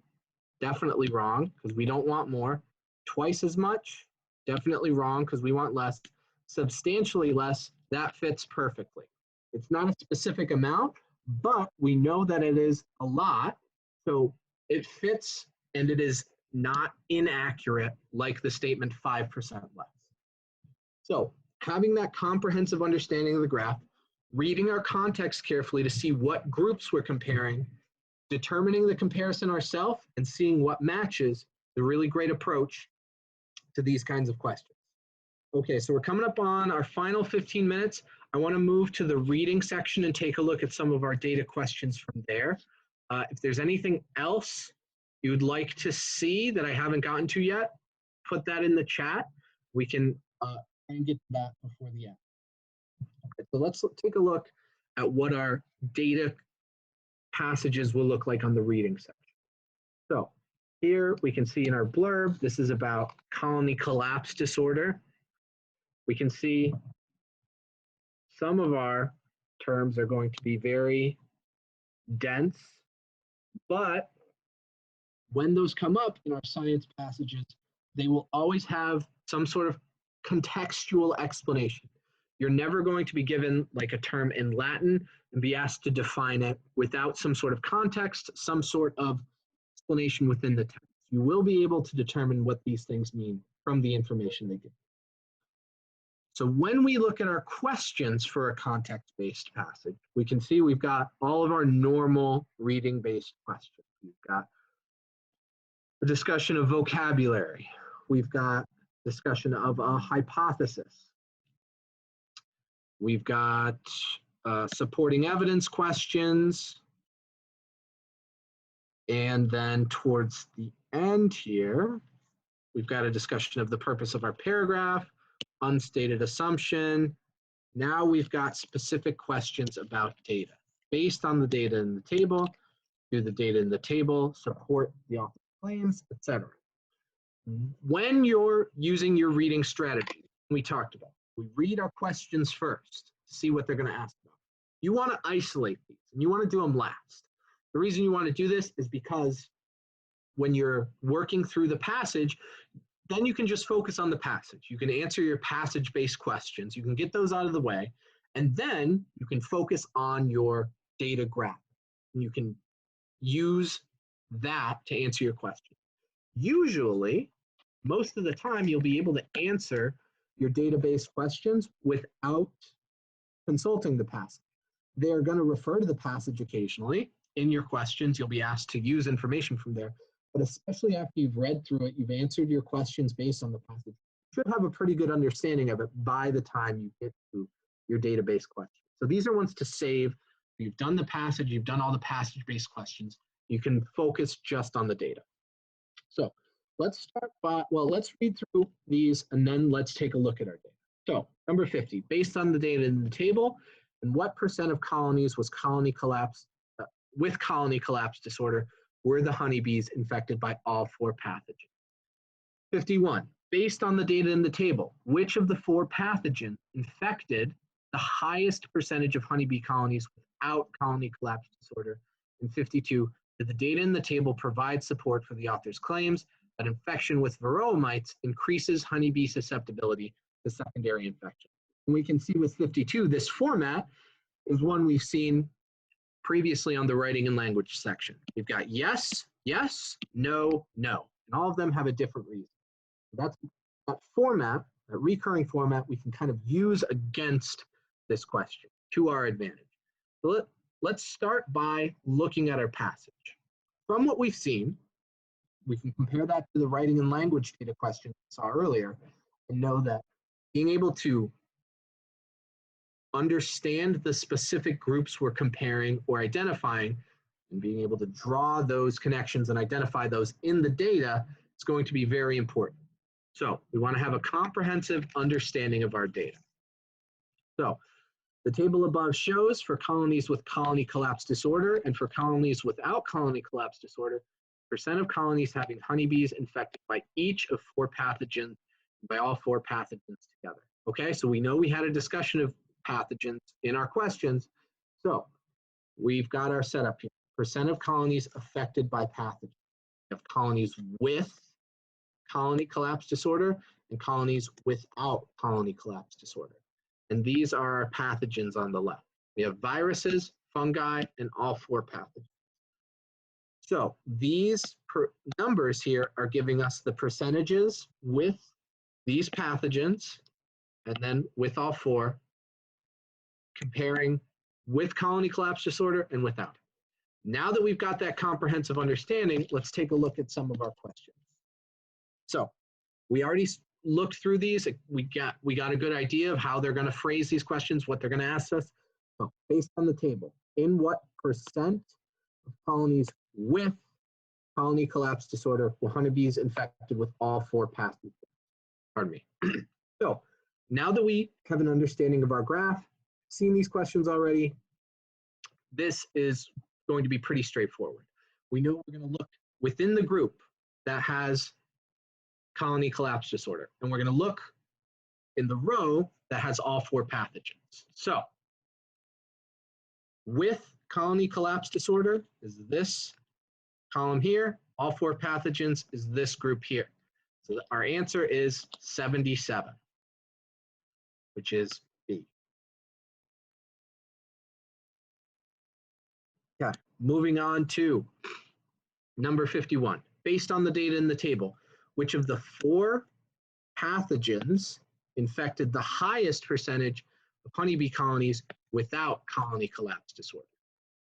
definitely wrong, because we don't want more. Twice as much, definitely wrong, because we want less. Substantially less, that fits perfectly. It's not a specific amount, but we know that it is a lot, so it fits and it is not inaccurate like the statement 5% less. So having that comprehensive understanding of the graph, reading our context carefully to see what groups we're comparing, determining the comparison ourselves, and seeing what matches, the really great approach to these kinds of questions. Okay, so we're coming up on our final 15 minutes. I want to move to the reading section and take a look at some of our data questions from there. If there's anything else you would like to see that I haven't gotten to yet, put that in the chat. We can try and get to that before the end. Okay, so let's take a look at what our data passages will look like on the reading section. So here we can see in our blurb, this is about colony collapse disorder. We can see some of our terms are going to be very dense, but when those come up in our science passages, they will always have some sort of contextual explanation. You're never going to be given like a term in Latin and be asked to define it without some sort of context, some sort of explanation within the text. You will be able to determine what these things mean from the information they give. So when we look at our questions for a context-based passage, we can see we've got all of our normal reading-based questions. We've got a discussion of vocabulary. We've got discussion of a hypothesis. We've got supporting evidence questions. And then towards the end here, we've got a discussion of the purpose of our paragraph, unstated assumption. Now we've got specific questions about data. Based on the data in the table, do the data in the table support the author's claims, etc. When you're using your reading strategy, we talked about, we read our questions first to see what they're going to ask about. You want to isolate these and you want to do them last. The reason you want to do this is because when you're working through the passage, then you can just focus on the passage. You can answer your passage-based questions. You can get those out of the way, and then you can focus on your data graph. And you can use that to answer your question. Usually, most of the time, you'll be able to answer your data-based questions without consulting the passage. They're going to refer to the passage occasionally. In your questions, you'll be asked to use information from there. But especially after you've read through it, you've answered your questions based on the passage, you should have a pretty good understanding of it by the time you get to your database questions. So these are ones to save. You've done the passage, you've done all the passage-based questions. You can focus just on the data. So let's start by, well, let's read through these and then let's take a look at our data. So number 50, based on the data in the table, and what % of colonies was colony collapse, with colony collapse disorder were the honeybees infected by all 4 pathogens? 51, based on the data in the table, which of the 4 pathogens infected the highest percentage of honeybee colonies without colony collapse disorder? And 52, did the data in the table provide support for the author's claims that infection with varroa mites increases honeybee susceptibility to secondary infection? And we can see with 52, this format is one we've seen previously on the writing and language section. We've got yes, yes, no, no, and all of them have a different reason. That's that format, that recurring format, we can kind of use against this question to our advantage. So let's start by looking at our passage. From what we've seen, we can compare that to the writing and language data question we saw earlier and know that being able to understand the specific groups we're comparing or identifying and being able to draw those connections and identify those in the data is going to be very important. So we want to have a comprehensive understanding of our data. So the table above shows for colonies with colony collapse disorder and for colonies without colony collapse disorder, % of colonies having honeybees infected by each of 4 pathogens, by all 4 pathogens together. Okay, so we know we had a discussion of pathogens in our questions. So we've got our setup here. % of colonies affected by pathogens. We have colonies with colony collapse disorder and colonies without colony collapse disorder. And these are our pathogens on the left. We have viruses, fungi, and all 4 pathogens. So these numbers here are giving us the percentages with these pathogens and then with all 4, comparing with colony collapse disorder and without. Now that we've got that comprehensive understanding, let's take a look at some of our questions. So we already looked through these, we got a good idea of how they're going to phrase these questions, what they're going to ask us. So based on the table, in what percent of colonies with colony collapse disorder were honeybees infected with all 4 pathogens? Pardon me. So now that we have an understanding of our graph, seen these questions already, this is going to be pretty straightforward. We know we're going to look within the group that has colony collapse disorder, and we're going to look in the row that has all 4 pathogens. So with colony collapse disorder is this column here, all 4 pathogens is this group here. So our answer is 77, which is B. Okay, moving on to number 51. Based on the data in the table, which of the 4 pathogens infected the highest percentage of honeybee colonies without colony collapse disorder?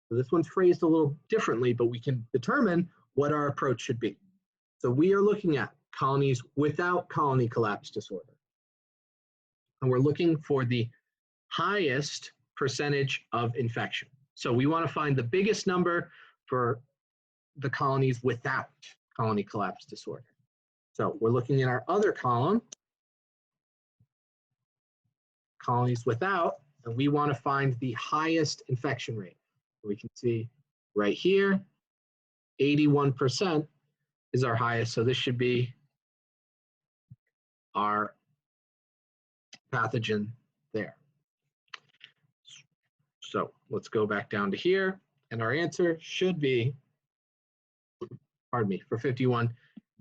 So this one's phrased a little differently, but we can determine what our approach should be. So we are looking at colonies without colony collapse disorder. And we're looking for the highest percentage of infection. So we want to find the biggest number for the colonies without colony collapse disorder. So we're looking at our other column, colonies without, and we want to find the highest infection rate. We can see right here, 81% is our highest. So this should be our pathogen there. So let's go back down to here, and our answer should be, pardon me, for 51,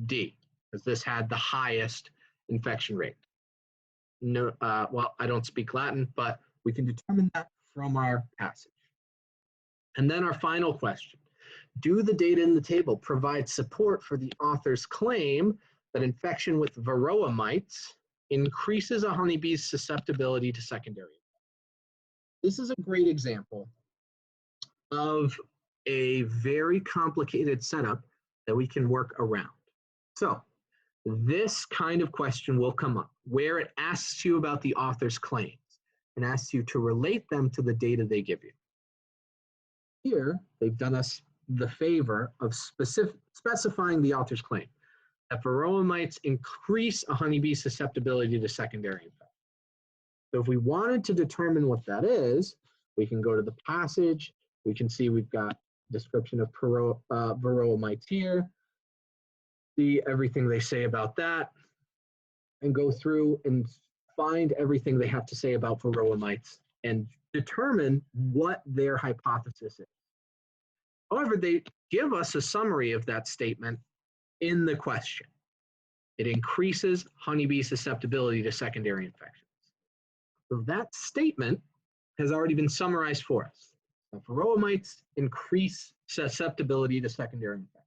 D, because this had the highest infection rate. No, well, I don't speak Latin, but we can determine that from our passage. And then our final question, do the data in the table provide support for the author's claim that infection with varroa mites increases a honeybee's susceptibility to secondary? This is a great example of a very complicated setup that we can work around. So this kind of question will come up where it asks you about the author's claims and asks you to relate them to the data they give you. Here, they've done us the favor of specifying the author's claim that varroa mites increase a honeybee's susceptibility to secondary infection. So if we wanted to determine what that is, we can go to the passage. We can see we've got description of varroa mites here, see everything they say about that, and go through and find everything they have to say about varroa mites and determine what their hypothesis is. However, they give us a summary of that statement in the question. It increases honeybee susceptibility to secondary infections. So that statement has already been summarized for us. So varroa mites increase susceptibility to secondary infection.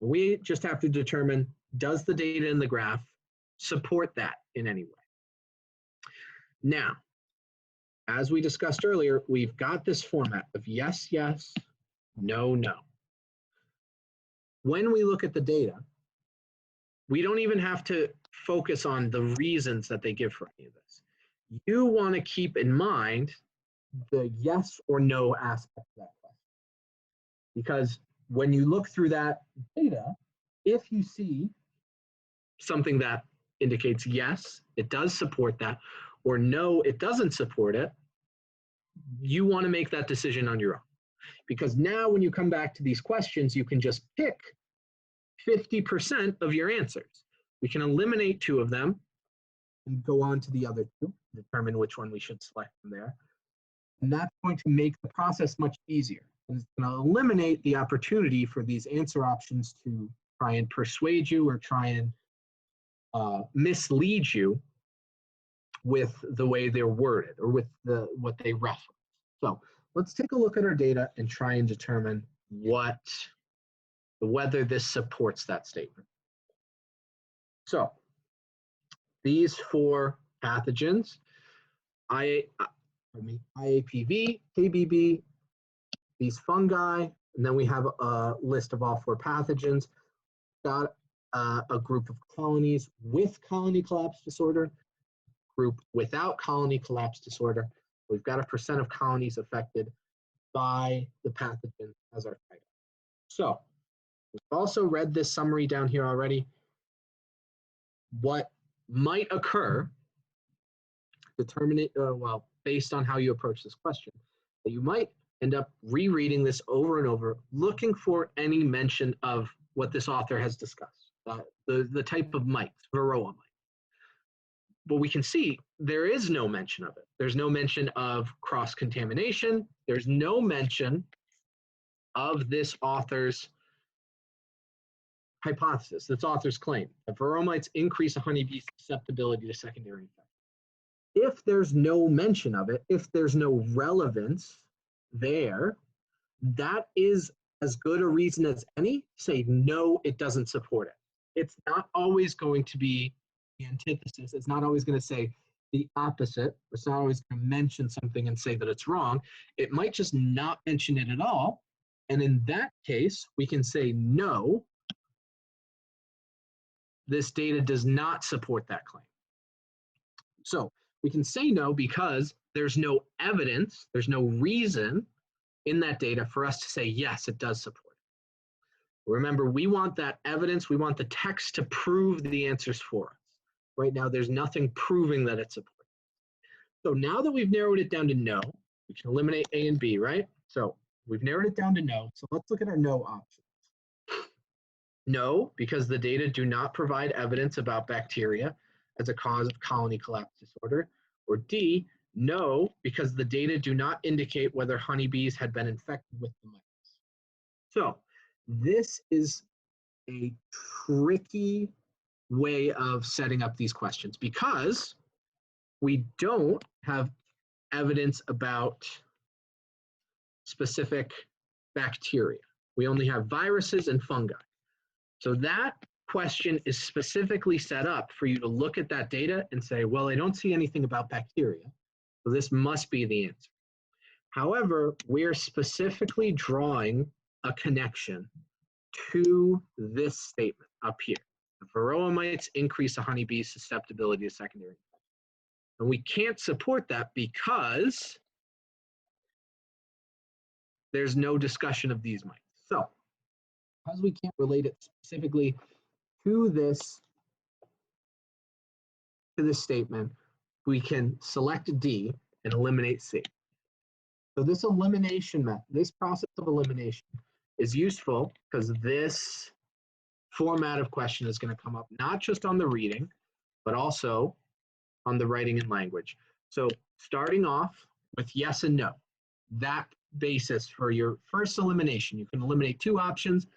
We just have to determine, does the data in the graph support that in any way? Now, as we discussed earlier, we've got this format of yes, yes, no, no. When we look at the data, we don't even have to focus on the reasons that they give for any of this. You want to keep in mind the yes or no aspect of that question. Because when you look through that data, if you see something that indicates yes, it does support that, or no, it doesn't support it, you want to make that decision on your own. Because now when you come back to these questions, you can just pick 50% of your answers. We can eliminate 2 of them and go on to the other 2, determine which one we should select from there. And that's going to make the process much easier. And it's going to eliminate the opportunity for these answer options to try and persuade you or try and mislead you with the way they're worded or with what they reference. So let's take a look at our data and try and determine whether this supports that statement. So these 4 pathogens, IAPV, KBB, these fungi, and then we have a list of all 4 pathogens. Got a group of colonies with colony collapse disorder, group without colony collapse disorder. We've got a percent of colonies affected by the pathogen as our title. So we've also read this summary down here already. What might occur, determine it, well, based on how you approach this question, that you might end up rereading this over and over, looking for any mention of what this author has discussed, the type of mites, varroa mite. But we can see there is no mention of it. There's no mention of cross-contamination. There's no mention of this author's hypothesis, this author's claim, that varroa mites increase a honeybee's susceptibility to secondary infection. If there's no mention of it, if there's no relevance there, that is as good a reason as any to say, no, it doesn't support it. It's not always going to be the antithesis. It's not always going to say the opposite. It's not always going to mention something and say that it's wrong. It might just not mention it at all. And in that case, we can say, no, this data does not support that claim. So we can say no because there's no evidence, there's no reason in that data for us to say, yes, it does support it. Remember, we want that evidence, we want the text to prove the answers for us. Right now, there's nothing proving that it's supported. So now that we've narrowed it down to no, we can eliminate A and B, right? So we've narrowed it down to no. So let's look at our no options. No, because the data do not provide evidence about bacteria as a cause of colony collapse disorder. Or D, no, because the data do not indicate whether honeybees had been infected with the mites. So this is a tricky way of setting up these questions because we don't have evidence about specific bacteria. We only have viruses and fungi. So that question is specifically set up for you to look at that data and say, well, I don't see anything about bacteria, so this must be the answer. However, we're specifically drawing a connection to this statement up here. The varroa mites increase a honeybee's susceptibility to secondary infection. And we can't support that because there's no discussion of these mites. So, because we can't relate it specifically to this statement, we can select D and eliminate C. So this elimination method, this process of elimination is useful because this format of question is going to come up not just on the reading, but also on the writing and language. So starting off with yes and no, that basis for your first elimination, you can eliminate two options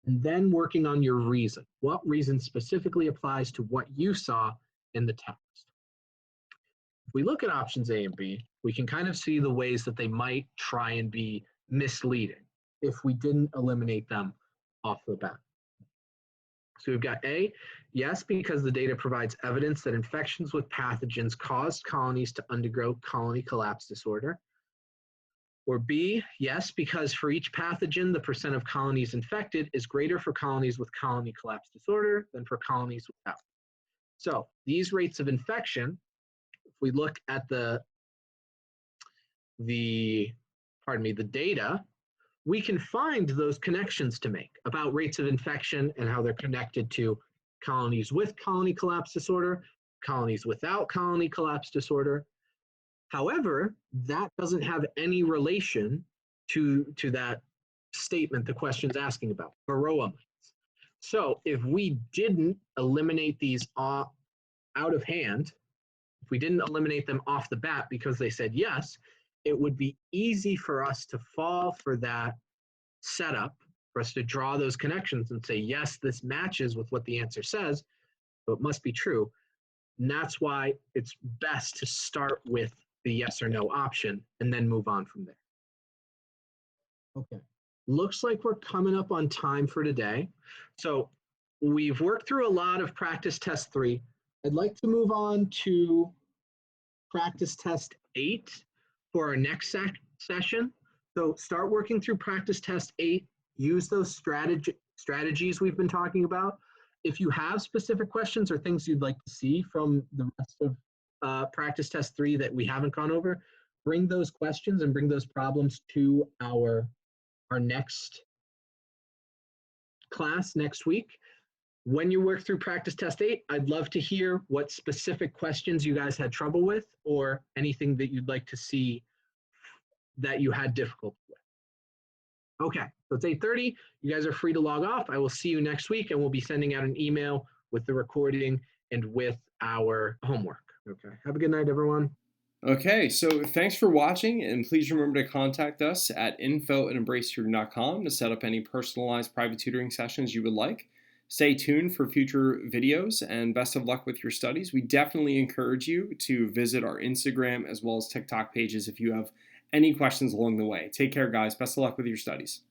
and then working on your reason. What reason specifically applies to what you saw in the text? If we look at options A and B, we can kind of see the ways that they might try and be misleading if we didn't eliminate them off the bat. So we've got A, yes, because the data provides evidence that infections with pathogens caused colonies to undergo colony collapse disorder. Or B, yes, because for each pathogen, the percent of colonies infected is greater for colonies with colony collapse disorder than for colonies without. So these rates of infection, if we look at the data, we can find those connections to make about rates of infection and how they're connected to colonies with colony collapse disorder, colonies without colony collapse disorder. However, that doesn't have any relation to that statement the question's asking about, varroa mites. So if we didn't eliminate these out of hand, if we didn't eliminate them off the bat because they said yes, it would be easy for us to fall for that setup, for us to draw those connections and say, yes, this matches with what the answer says, so it must be true. And that's why it's best to start with the yes or no option and then move on from there. Okay, looks like we're coming up on time for today. So we've worked through a lot of practice test 3. I'd like to move on to practice test 8 for our next session. So start working through practice test 8, use those strategies we've been talking about, if you have specific questions or things you'd like to see from the rest of practice test 3 that we haven't gone over, bring those questions and bring those problems to our next class next week. When you work through practice test 8, I'd love to hear what specific questions you guys had trouble with or anything that you'd like to see that you had difficulty with. Okay, so it's 8:30. You guys are free to log off. I will see you next week, and we'll be sending out an email with the recording and with our homework. Okay, have a good night, everyone. Okay, so thanks for watching, and please remember to contact us at info@embracetutoring.com to set up any personalized private tutoring sessions you would like. Stay tuned for future videos, and best of luck with your studies. We definitely encourage you to visit our Instagram as well as TikTok pages if you have any questions along the way. Take care, guys. Best of luck with your studies.